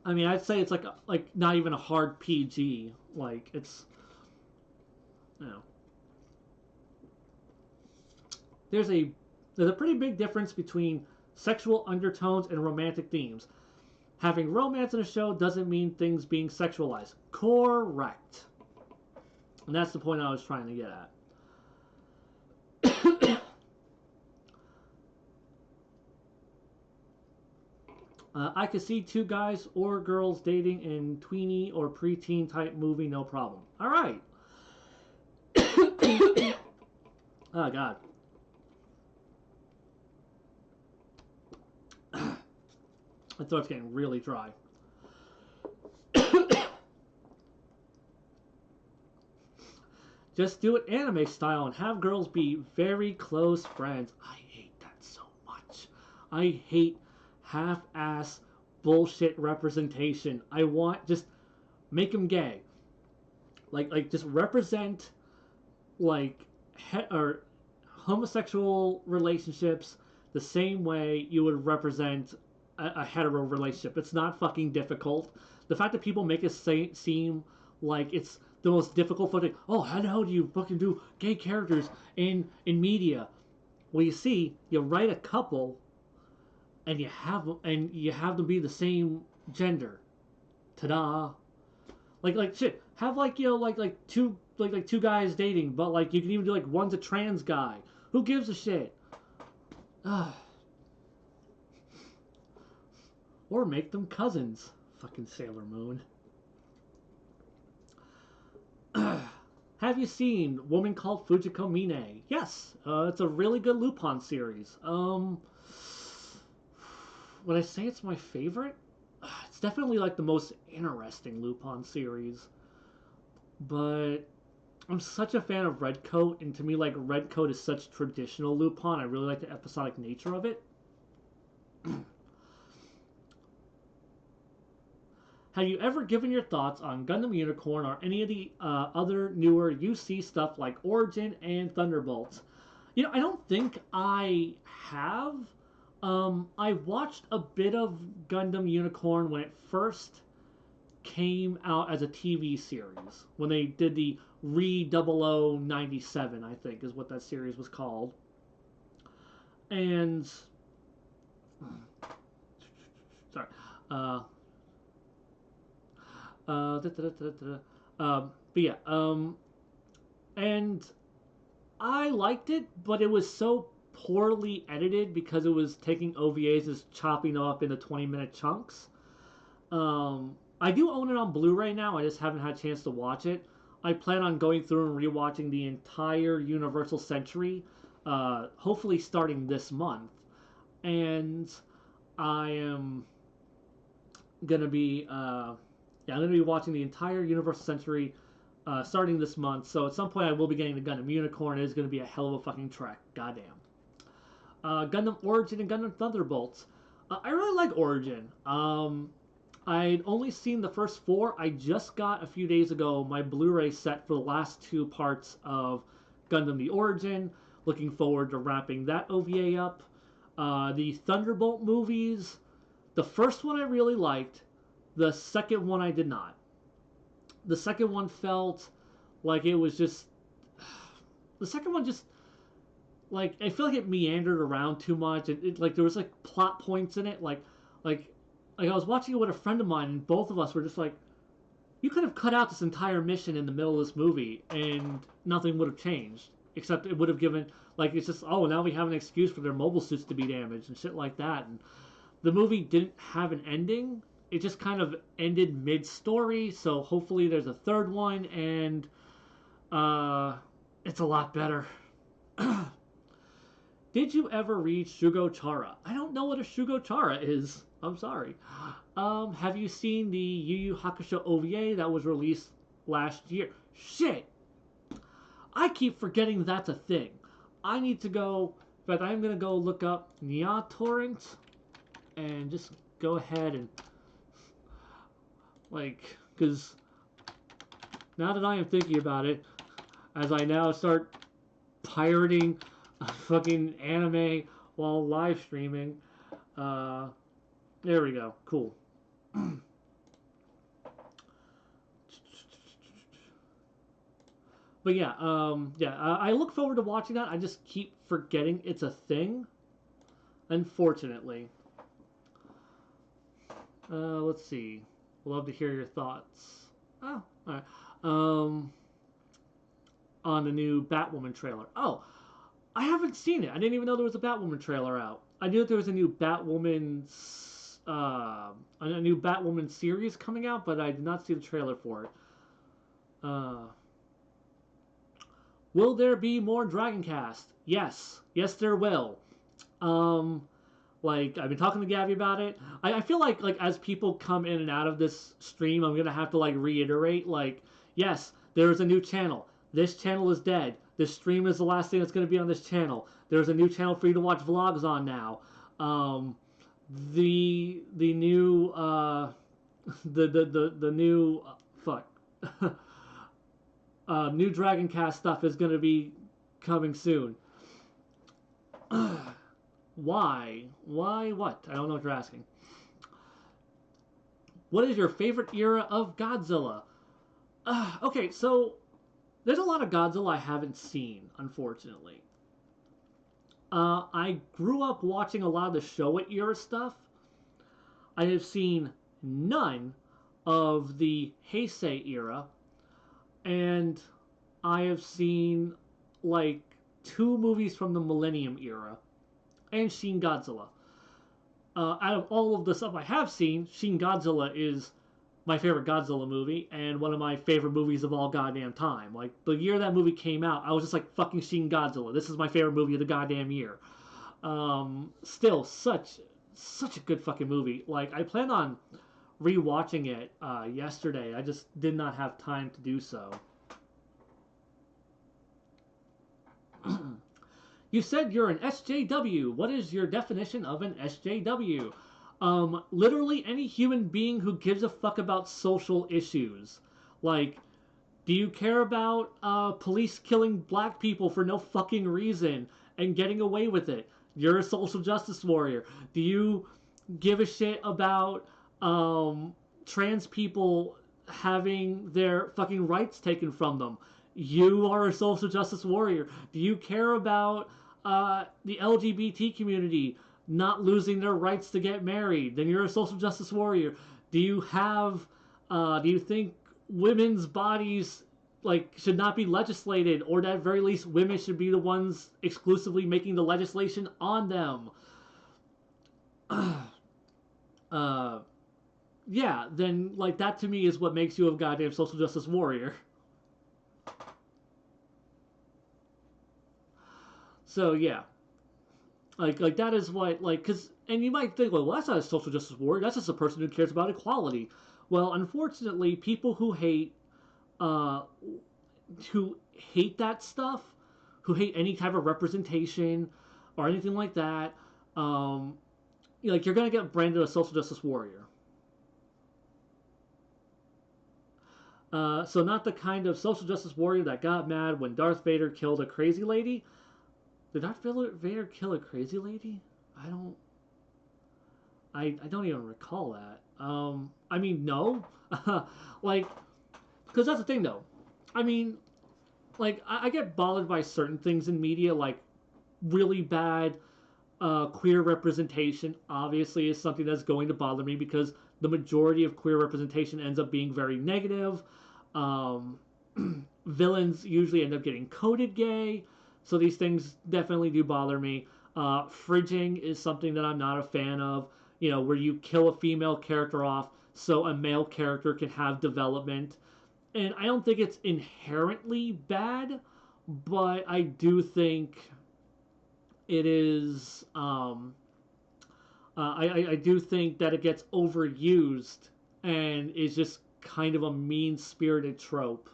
I mean, I'd say it's like not even a hard PG. Like it's you know there's a there's a pretty big difference between sexual undertones and romantic themes. Having romance in a show doesn't mean things being sexualized. Correct. And that's the point I was trying to get at. I could see two guys or girls dating in tweeny or preteen type movie, no problem. All right. Oh God. My throat's getting really dry. Just do it anime style and have girls be very close friends. I hate that so much. I hate half-ass bullshit representation. I want just make them gay. Like just represent like or homosexual relationships the same way you would represent a hetero relationship. It's not fucking difficult. The fact that people make it seem like it's the most difficult fucking. Oh, how the hell do you fucking do gay characters in media? Well, you see, you write a couple, and you have them be the same gender. Ta-da! Like shit. Have like two like two guys dating, but like you can even do like one's a trans guy. Who gives a shit? Or make them cousins. Fucking Sailor Moon. Have you seen Woman Called Fujiko Mine? Yes, it's a really good Lupin series. Would I say it's my favorite? It's definitely like the most interesting Lupin series. But I'm such a fan of Red Coat, and to me, like, Red Coat is such traditional Lupin. I really like the episodic nature of it. Have you ever given your thoughts on Gundam Unicorn or any of the other newer UC stuff like Origin and Thunderbolts? I don't think I have. I watched a bit of Gundam Unicorn when it first came out as a TV series. When they did the Re 0097, I think is what that series was called. And. Sorry. Uh, da, da, da, da, but yeah, and I liked it, but it was so poorly edited because it was taking OVAs and chopping them up into 20-minute chunks. I do own it on Blu-ray now. I just haven't had a chance to watch it. I plan on going through and rewatching the entire Universal Century, hopefully starting this month. And I am gonna be I'm gonna be watching the entire Universal Century starting this month. So at some point I will be getting the Gundam Unicorn. It is gonna be a hell of a fucking trek. Goddamn. Gundam Origin and Gundam Thunderbolts. I really like Origin. I'd only seen the first 4. I just got a few days ago my Blu-ray set for the last 2 parts of Gundam the Origin. Looking forward to wrapping that OVA up. The Thunderbolt movies. The first one I really liked. The second one I did not. The second one felt like it was just. The second one just. Like, I feel like it meandered around too much. Like, there was, like, plot points in it. Like I was watching it with a friend of mine, and both of us were just like, you could have cut out this entire mission in the middle of this movie, and nothing would have changed. Except it would have given, like, it's just, oh, now we have an excuse for their mobile suits to be damaged and shit like that. And the movie didn't have an ending. It just kind of ended mid-story, so hopefully there's a third one, and it's a lot better. Did you ever read Shugo Chara? I don't know what a Shugo Chara is. I'm sorry. Have you seen the Yu Yu Hakusho OVA that was released last year? Shit! I keep forgetting that's a thing. I need to go, but I'm going to go look up Nya Torrent and just go ahead and, like, because now that I am thinking about it, as I now start pirating fucking anime while live streaming, there we go. Cool. But yeah, I look forward to watching that. I just keep forgetting it's a thing, unfortunately. Let's see. Love to hear your thoughts. Oh, all right. On the new Batwoman trailer. Oh, I haven't seen it. I didn't even know there was a Batwoman trailer out. I knew that there was a new Batwoman series coming out, but I did not see the trailer for it. Will there be more Dragon Cast? Yes, there will. Like, I've been talking to Gabby about it. I feel like as people come in and out of this stream, I'm gonna have to like reiterate, like, yes, there is a new channel. This channel is dead. This stream is the last thing that's gonna be on this channel. There's a new channel for you to watch vlogs on now. The new the new fuck new Dragon Cast stuff is gonna be coming soon. Why? Why what? I don't know what you're asking. What is your favorite era of Godzilla? Okay, so there's a lot of Godzilla I haven't seen, unfortunately. I grew up watching a lot of the Showa era stuff. I have seen none of the Heisei era, and I have seen like 2 movies from the Millennium era, and Shin Godzilla. Out of all of the stuff I have seen, Shin Godzilla is my favorite Godzilla movie and one of my favorite movies of all goddamn time. Like, the year that movie came out, I was just like, fucking Shin Godzilla. This is my favorite movie of the goddamn year. Still, such a good fucking movie. Like, I planned on rewatching it yesterday. I just did not have time to do so. You said you're an SJW. What is your definition of an SJW? Literally any human being who gives a fuck about social issues. Like, do you care about police killing black people for no fucking reason and getting away with it? You're a social justice warrior. Do you give a shit about trans people having their fucking rights taken from them? You are a social justice warrior. Do you care about the LGBT community not losing their rights to get married? Then you're a social justice warrior. Do you have? Do you think women's bodies like should not be legislated, or at very least women should be the ones exclusively making the legislation on them? uh, yeah, then like that to me is what makes you a goddamn social justice warrior. So yeah, like that is what like because and you might think well that's not a social justice warrior, that's just a person who cares about equality. Well, unfortunately, people uh who hate that stuff, who hate any type of representation or anything like that, um, like you're gonna get branded a social justice warrior. So not the kind of social justice warrior that got mad when Darth Vader killed a crazy lady. Did Darth Vader kill a crazy lady? I don't. I don't even recall that. I mean, no. Like, because that's the thing, though. I mean, like, I get bothered by certain things in media, like really bad queer representation. Obviously, is something that's going to bother me because the majority of queer representation ends up being very negative. Um, Villains usually end up getting coded gay, so these things definitely do bother me. Fridging is something that I'm not a fan of. You know, where you kill a female character off so a male character can have development. And I don't think it's inherently bad, but I do think it is. I do think that it gets overused and is just kind of a mean spirited trope.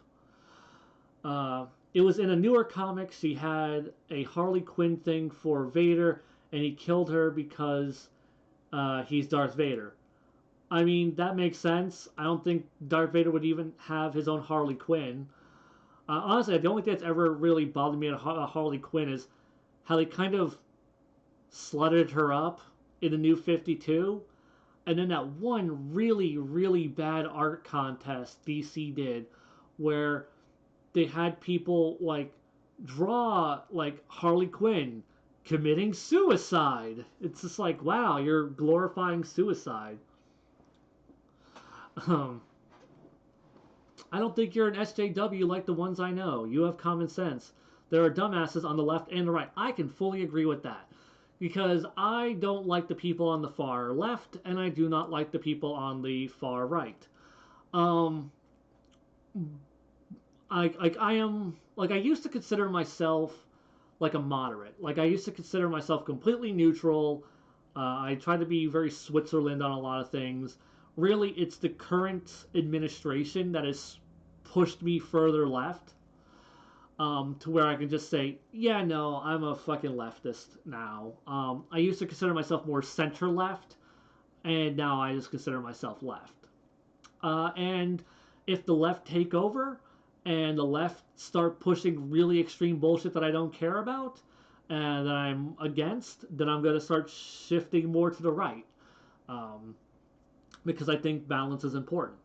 It was in a newer comic. She had a Harley Quinn thing for Vader, and he killed her because he's Darth Vader. I mean, that makes sense. I don't think Darth Vader would even have his own Harley Quinn. Honestly, the only thing that's ever really bothered me about Harley Quinn is how they kind of slutted her up in the new 52. And then that one really, really bad art contest DC did where they had people like draw like Harley Quinn committing suicide. It's just like, wow, you're glorifying suicide. Um, I don't think you're an SJW like the ones I know. You have common sense. There are dumbasses on the left and the right. I can fully agree with that. Because I don't like the people on the far left, and I do not like the people on the far right. Um, I am like I used to consider myself like a moderate. Like I used to consider myself completely neutral. I try to be very Switzerland on a lot of things. Really, it's the current administration that has pushed me further left, to where I can just say, yeah, no, I'm a fucking leftist now. I used to consider myself more center left, and now I just consider myself left. And if the left take over and the left start pushing really extreme bullshit that I don't care about and that I'm against, then I'm going to start shifting more to the right, um, because I think balance is important.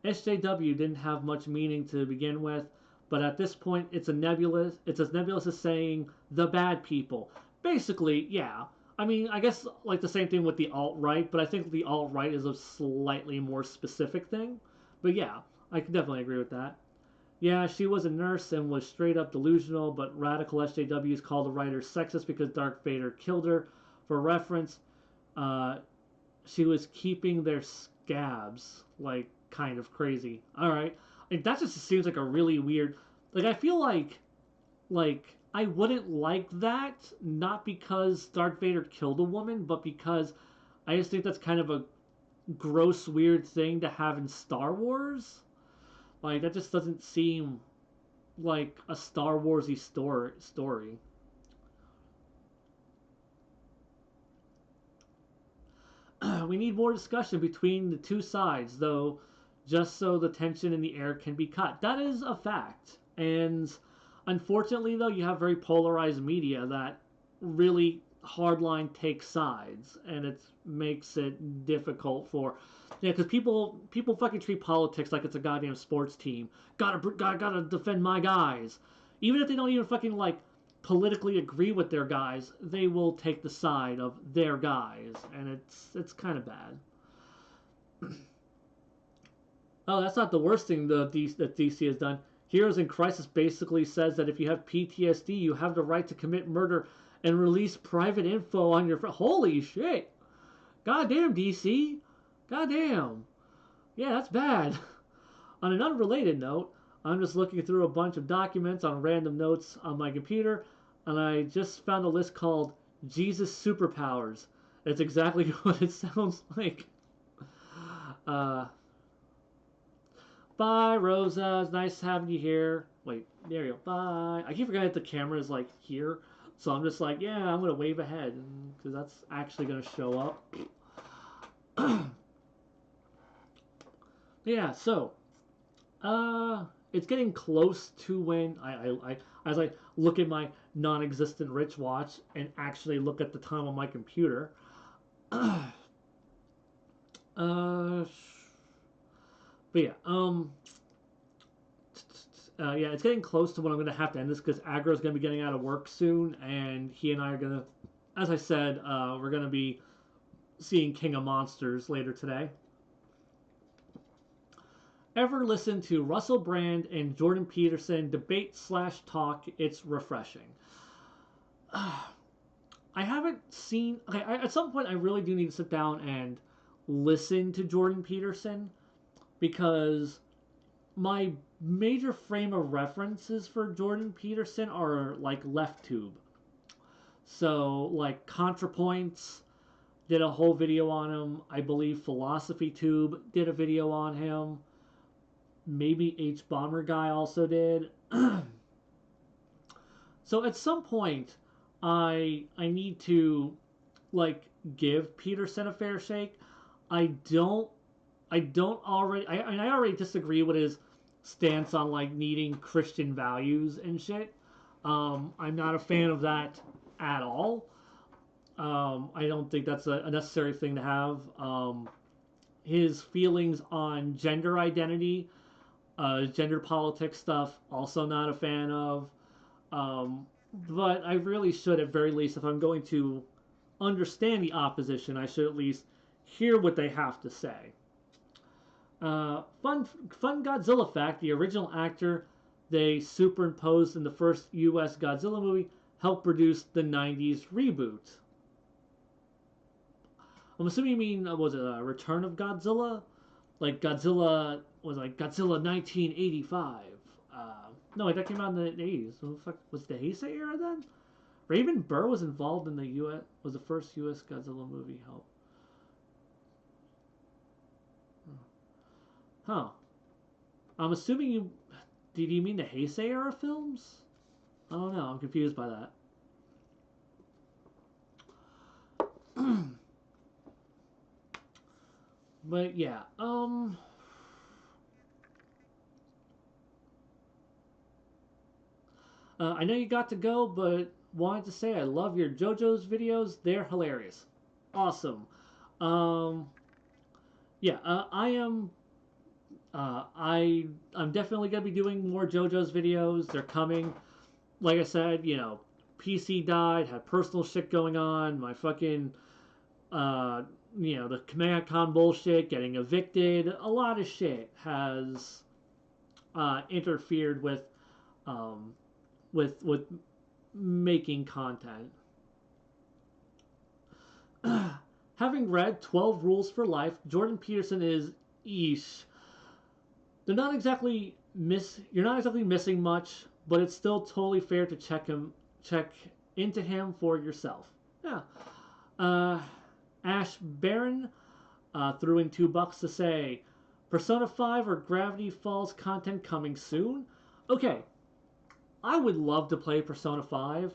SJW didn't have much meaning to begin with, but at this point it's a nebulous. It's as nebulous as saying the bad people. Basically, yeah. I mean, I guess like the same thing with the alt right, but I think the alt right is a slightly more specific thing. But yeah, I can definitely agree with that. Yeah, she was a nurse and was straight up delusional, but radical SJWs call the writer sexist because Darth Vader killed her. For reference, uh, she was keeping their scabs, like kind of crazy. All right, like that just seems like a really weird. Like I feel like I wouldn't like that, not because Darth Vader killed a woman, but because I just think that's kind of a gross, weird thing to have in Star Wars. Like that just doesn't seem like a Star Warsy story. we need more discussion between the two sides, though, just so the tension in the air can be cut. That is a fact. And unfortunately, though, you have very polarized media that really hardline takes sides, and it makes it difficult for, yeah, because people fucking treat politics like it's a goddamn sports team. Gotta defend my guys, even if they don't even fucking like politically agree with their guys. They will take the side of their guys, and it's kind of bad. Oh, that's not the worst thing that DC has done. Heroes in Crisis basically says that if you have PTSD, you have the right to commit murder and release private info on your friend. Holy shit! Goddamn, DC! Goddamn! Yeah, that's bad. On an unrelated note, I'm just looking through a bunch of documents on random notes on my computer, and I just found a list called Jesus Superpowers. It's exactly what it sounds like. Bye, Rosa. It's nice having you here. Wait, there you go. Bye. I keep forgetting that the camera is like here. So I'm just like, yeah, I'm going to wave ahead because that's actually going to show up. Yeah, so it's getting close to when I as I look at my non-existent Rich watch and actually look at the time on my computer. But yeah, yeah, it's getting close to when I'm going to have to end this because Agro's going to be getting out of work soon, and he and I are going to, as I said, we're going to be seeing King of Monsters later today. Ever listen to Russell Brand and Jordan Peterson debate/talk? It's refreshing. I haven't seen. Okay, at some point, I really do need to sit down and listen to Jordan Peterson because my major frame of references for Jordan Peterson are like Left Tube. So like ContraPoints did a whole video on him. I believe Philosophy Tube did a video on him. Maybe H Bomber Guy also did. So at some point, I need to like give Peterson a fair shake. I don't already. I already disagree with his stance on like needing Christian values and shit. I'm not a fan of that at all. I don't think that's a necessary thing to have. His feelings on gender identity, gender politics stuff, also not a fan of. But I really should, at very least, if I'm going to understand the opposition, I should at least hear what they have to say. Fun Godzilla fact: the original actor they superimposed in the first U.S. Godzilla movie helped produce the '90s reboot. I'm assuming you mean was it Return of Godzilla? Like Godzilla was like Godzilla 1985. No, that came out in the 80s. So the fuck was the Heisei era then? Raven Burr was involved in the U.S. was the first U.S. Godzilla movie. Help. Huh. I'm assuming you... Did you mean the Heisei era films? I don't know. I'm confused by that. But yeah, I know you got to go, but wanted to say I love your JoJo's videos. They're hilarious. Awesome. Um, yeah, I am. I'm definitely gonna be doing more JoJo's videos. They're coming. Like I said, you know, PC died, had personal shit going on. My fucking, you know, the Command Con bullshit, getting evicted. A lot of shit has interfered with making content. Having read 12 Rules for Life, Jordan Peterson is eesh. They're not exactly you're not exactly missing much, but it's still totally fair to check into him for yourself. Yeah. Ash Baron threw in $2 to say Persona 5 or Gravity Falls content coming soon. Okay, I would love to play Persona 5.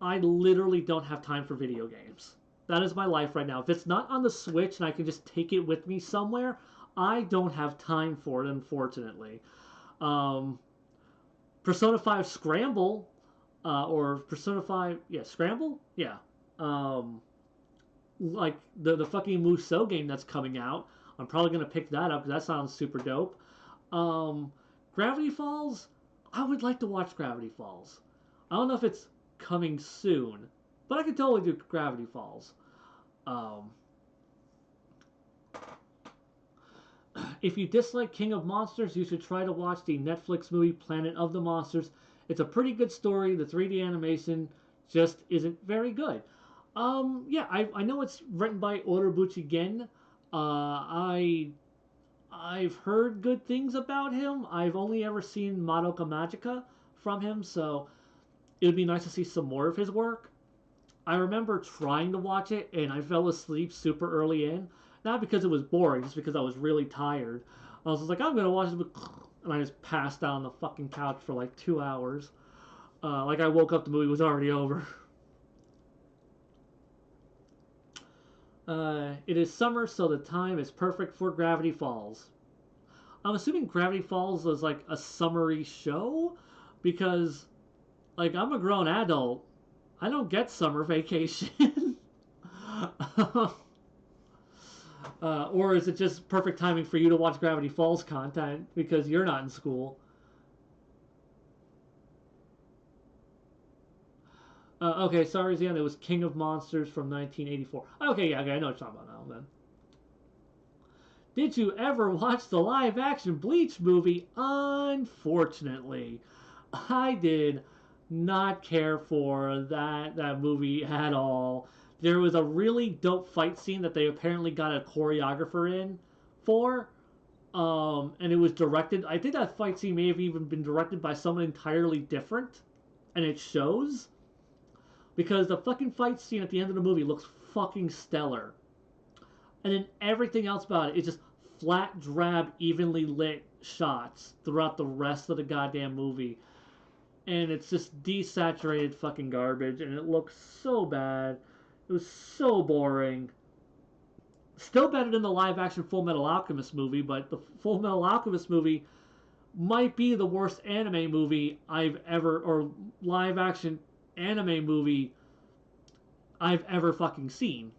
I literally don't have time for video games. That is my life right now. If it's not on the Switch and I can just take it with me somewhere, I don't have time for it, unfortunately. Um, Persona 5 Scramble, or Persona 5, yeah, Scramble? Yeah. Um, like the fucking Musou game that's coming out. I'm probably gonna pick that up because that sounds super dope. Um, Gravity Falls. I would like to watch Gravity Falls. I don't know if it's coming soon, but I could totally do Gravity Falls. Um, if you dislike King of Monsters, you should try to watch the Netflix movie Planet of the Monsters. It's a pretty good story. The 3D animation just isn't very good. Yeah, I know it's written by Otobuchi Gen. I've heard good things about him. I've only ever seen Madoka Magica from him, so it would be nice to see some more of his work. I remember trying to watch it and I fell asleep super early in. Not because it was boring, just because I was really tired. I was just like, I'm gonna watch it, and I just passed down the fucking couch for like 2 hours. Like I woke up, the movie was already over. It is summer, so the time is perfect for Gravity Falls. I'm assuming Gravity Falls was like a summery show, because like I'm a grown adult. I don't get summer vacation. Or is it just perfect timing for you to watch Gravity Falls content because you're not in school? Okay, sorry, Zeon. It was King of Monsters from 1984. Okay, yeah, okay, I know what you're talking about now. Then, did you ever watch the live-action Bleach movie? Unfortunately, I did not care for that movie at all. There was a really dope fight scene that they apparently got a choreographer in for, and it was directed. I think that fight scene may have even been directed by someone entirely different, and it shows because the fucking fight scene at the end of the movie looks fucking stellar, and then everything else about it is just flat, drab, evenly lit shots throughout the rest of the goddamn movie, and it's just desaturated fucking garbage, and it looks so bad. It was so boring. Still better than the live action Full Metal Alchemist movie, but the Full Metal Alchemist movie might be the worst anime movie I've ever, or live action anime movie I've ever fucking seen.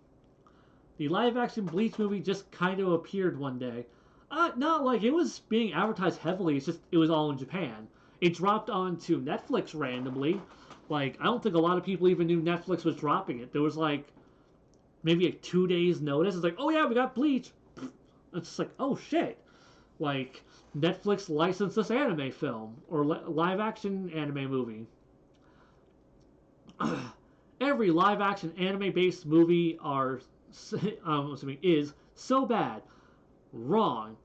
The live action Bleach movie just kind of appeared one day. Not like it was being advertised heavily, it's just it was all in Japan. It dropped onto Netflix randomly. Like, I don't think a lot of people even knew Netflix was dropping it. There was like maybe like 2 days notice. It's like, oh yeah, we got Bleach. It's just like, oh shit. Like, Netflix licensed this anime film or live action anime movie. Every live action anime based movie I'm assuming is so bad. Wrong.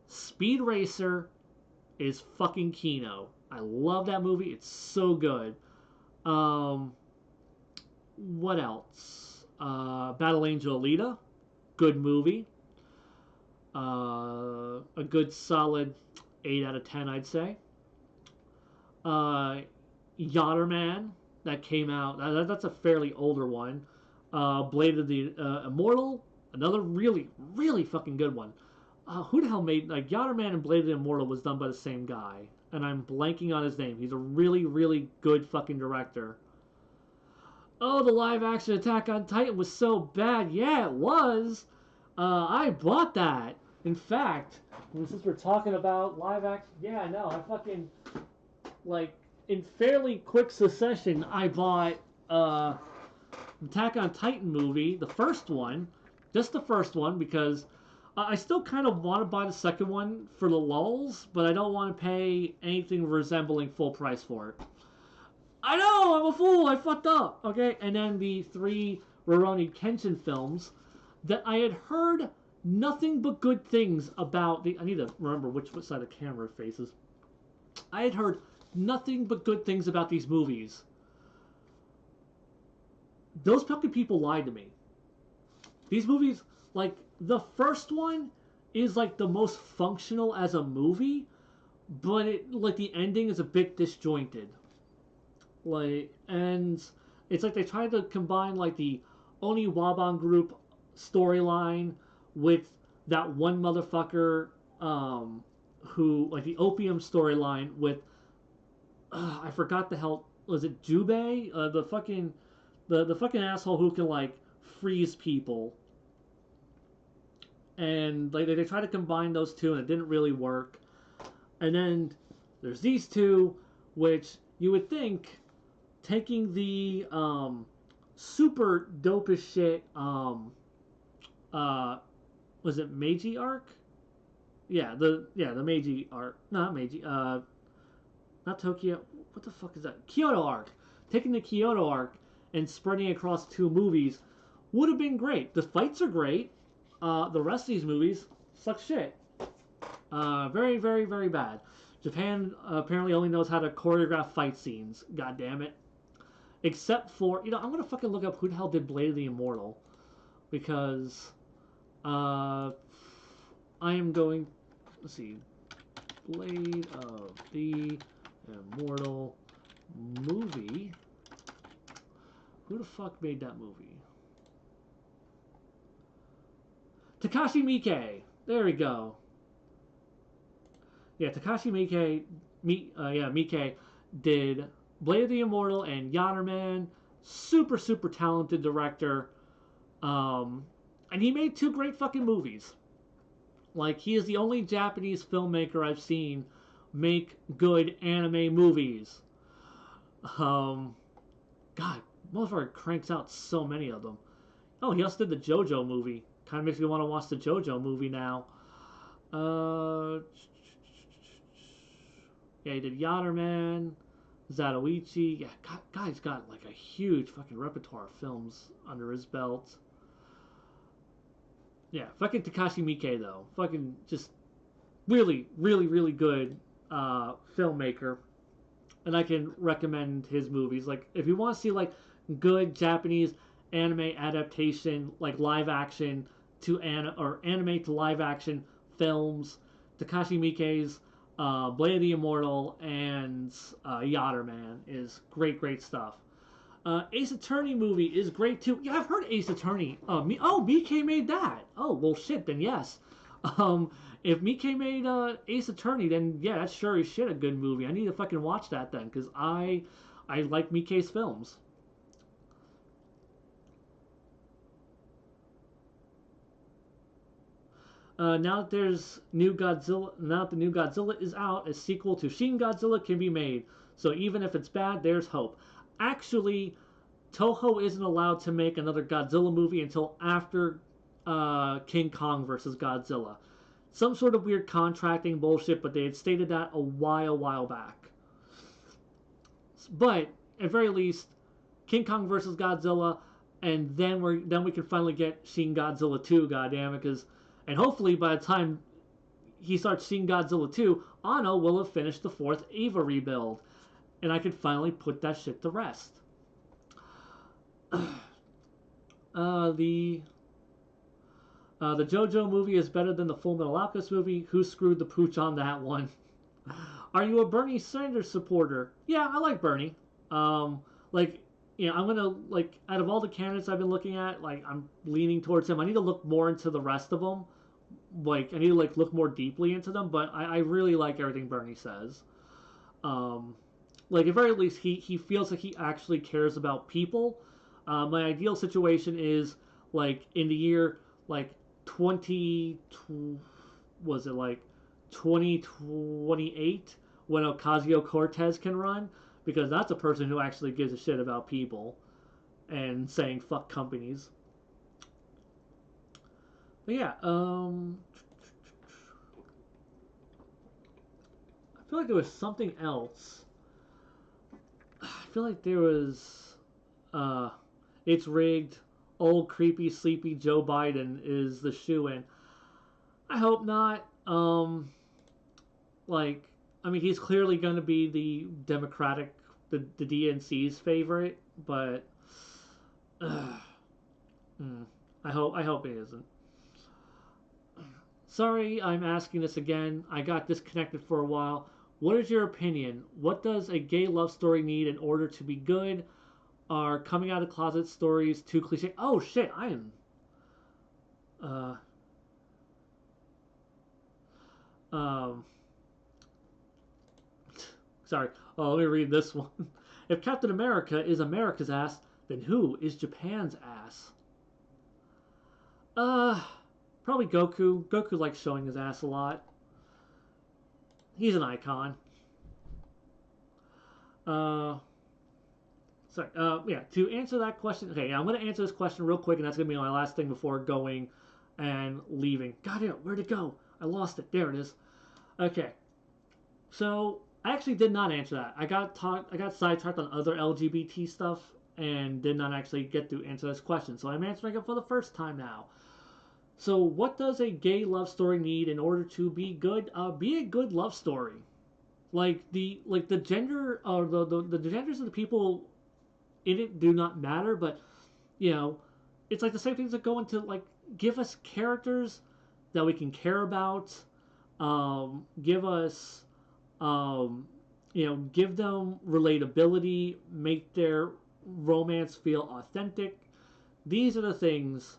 Speed Racer is fucking Kino. I love that movie. It's so good. Um, what else? Battle Angel Alita, good movie. A good solid 8 out of 10, I'd say. Uh, Yatterman that came out. That's a fairly older one. Blade of the Immortal, another really really fucking good one. Who the hell made like Yatterman and Blade of the Immortal was done by the same guy, and I'm blanking on his name. He's a really really good fucking director. Oh, the live action Attack on Titan was so bad. Yeah, it was. I bought that. In fact, since we're talking about live action, yeah, no, I fucking like in fairly quick succession. I bought Attack on Titan movie, the first one, just the first one, because I still kind of want to buy the second one for the lulls, but I don't want to pay anything resembling full price for it. I know, I'm a fool, I fucked up, okay? And then the three Rurouni Kenshin films that I had heard nothing but good things about. I need to remember which side the camera faces. I had heard nothing but good things about these movies. Those fucking people lied to me. These movies, like, the first one is, like, the most functional as a movie, but like, the ending is a bit disjointed. Like, and it's like they tried to combine, like, the Oni group storyline with that one motherfucker who, like, the opium storyline with I forgot the hell, was it Jubei, the fucking asshole who can like freeze people, and like they try to combine those two and it didn't really work. And then there's these two, which you would think taking the super dope as shit uh was it Meiji arc? The Meiji arc, not Meiji, not Tokyo. What the fuck is that? Kyoto arc. Taking the Kyoto arc and spreading it across two movies would have been great. The fights are great. The rest of these movies suck shit. Very, very, very bad. Japan apparently only knows how to choreograph fight scenes. God damn it. Except for, I'm gonna fucking look up who the hell did Blade of the Immortal, because I am going. Let's see, Blade of the Immortal movie. Who the fuck made that movie? Takashi Miike. There we go. Yeah, Takashi Miike did Blade of the Immortal and Yatterman. Super, super talented director. And he made two great fucking movies. Like, he is the only Japanese filmmaker I've seen make good anime movies. God, motherfucker cranks out so many of them. Oh, he also did the JoJo movie. Kind of makes me want to watch the JoJo movie now. Yeah, he did Yatterman, Zatoichi. Yeah, guy's got like a huge fucking repertoire of films under his belt. Yeah, fucking Takashi Miike though. Fucking just really, really, really good filmmaker. And I can recommend his movies. Like, if you want to see like good Japanese anime adaptation, like live action to anime to live action films, Takashi Miike's Blade of the Immortal and Yatterman is great, great stuff. Ace Attorney movie is great too. Yeah, I've heard Ace Attorney. Miike made that. Oh, well, shit, then yes. If Miike made Ace Attorney, then yeah, that's sure as shit a good movie. I need to fucking watch that then, because I like Miike's films. Now that the new Godzilla is out, a sequel to Shin Godzilla can be made. So even if it's bad, there's hope. Actually, Toho isn't allowed to make another Godzilla movie until after King Kong versus Godzilla. Some sort of weird contracting bullshit, but they had stated that a while back. But at very least, King Kong versus Godzilla, and then we can finally get Shin Godzilla 2. Goddamn it, and hopefully by the time he starts Shin Godzilla 2, Anno will have finished the fourth Eva rebuild, and I could finally put that shit to rest. The JoJo movie is better than the Full Metal Alchemist movie. Who screwed the pooch on that one? Are you a Bernie Sanders supporter? Yeah, I like Bernie. I'm gonna like out of all the candidates I've been looking at, like I'm leaning towards him. I need to look more into the rest of them. Like I need to like look more deeply into them. But I really like everything Bernie says. Like at very least he feels like he actually cares about people. My ideal situation is like in the year like 20 was it like 2028 when Ocasio-Cortez can run, because that's a person who actually gives a shit about people and saying fuck companies. But yeah, I feel like there was something else. I feel like there was it's rigged. Old creepy sleepy Joe Biden is the shoe-in. I hope not. He's clearly going to be the Democratic, the DNC's favorite, but I hope it isn't. Sorry, I'm asking this again. I got disconnected for a while. What is your opinion? What does a gay love story need in order to be good? Are coming out of the closet stories too cliche? Oh shit, I am. Uh, um, sorry. Oh, let me read this one. If Captain America is America's ass, then who is Japan's ass? Uh, Probably Goku. Goku likes showing his ass a lot. He's an icon. Uh, Sorry. Yeah. To answer that question, okay. I'm gonna answer this question real quick, and that's gonna be my last thing before going and leaving. God damn, where'd it go? I lost it. There it is. Okay. So I actually did not answer that. I got sidetracked on other LGBT stuff and did not actually get to answer this question. So I'm answering it for the first time now. So what does a gay love story need in order to be good? Be a good love story. The gender or the genders of the people in it do not matter, but you know, it's like the same things that go into like give us characters that we can care about. Give us give them relatability, make their romance feel authentic. These are the things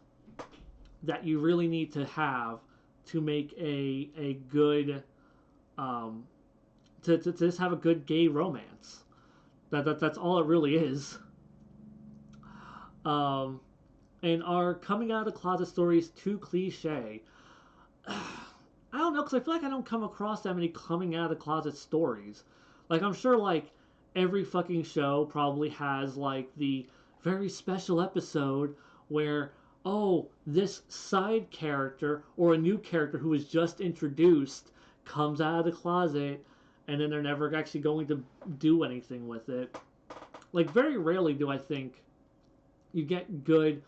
that you really need to have to make a good um, to just have a good gay romance. That's all it really is. Um, and are coming out of the closet stories too cliche? I don't know, because I feel like I don't come across that many coming out of the closet stories. Like, I'm sure, like, every fucking show probably has, like, the very special episode where, oh, this side character or a new character who was just introduced comes out of the closet and then they're never actually going to do anything with it. Like, very rarely do I think you get good,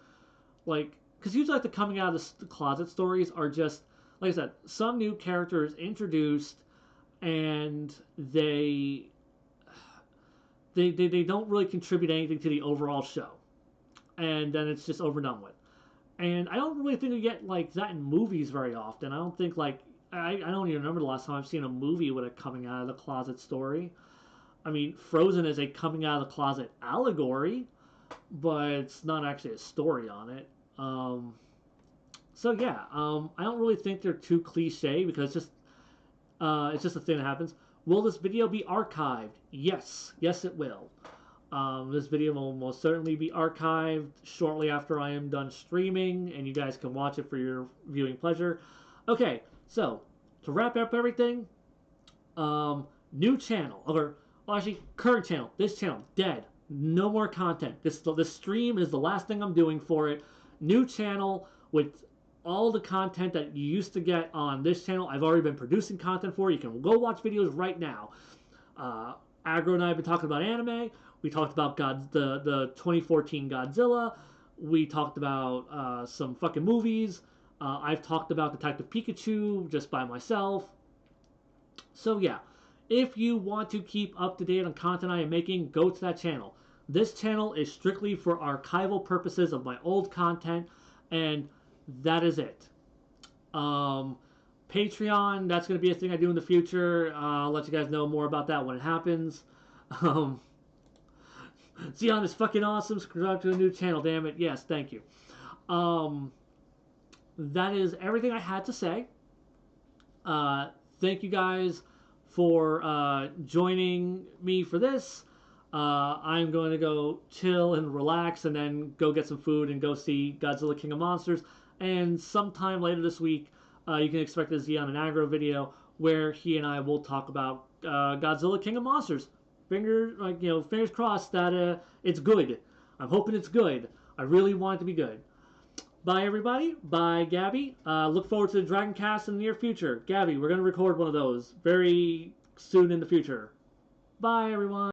like, because usually, like, the coming out of the closet stories are just, like I said, some new character is introduced and they don't really contribute anything to the overall show, and then it's just over and done with. And I don't really think we get like that in movies very often. I don't think like I don't even remember the last time I've seen a movie with a coming out of the closet story. I mean, Frozen is a coming out of the closet allegory, but it's not actually a story on it. So yeah, I don't really think they're too cliche because it's just a thing that happens. Will this video be archived? Yes, yes it will. This video will most certainly be archived shortly after I am done streaming, and you guys can watch it for your viewing pleasure. Okay, so to wrap up everything, new channel, or well, actually current channel. This channel dead. No more content. This stream is the last thing I'm doing for it. New channel with all the content that you used to get on this channel. I've already been producing content for. You can go watch videos right now. Agro and I have been talking about anime. We talked about the 2014 Godzilla. We talked about some fucking movies. I've talked about Detective Pikachu just by myself. So yeah, if you want to keep up to date on content I am making, go to that channel. This channel is strictly for archival purposes of my old content, and that is it. Patreon, that's going to be a thing I do in the future. I'll let you guys know more about that when it happens. Zeon is fucking awesome. Subscribe to a new channel, damn it. Yes, thank you. That is everything I had to say. Thank you guys for joining me for this. I'm going to go chill and relax and then go get some food and go see Godzilla King of Monsters. And sometime later this week, you can expect a Zeon and Agro video where he and I will talk about Godzilla King of Monsters. Fingers crossed that it's good. I'm hoping it's good. I really want it to be good. Bye, everybody. Bye, Gabby. Look forward to the Dragon Cast in the near future. Gabby, we're going to record one of those very soon in the future. Bye, everyone.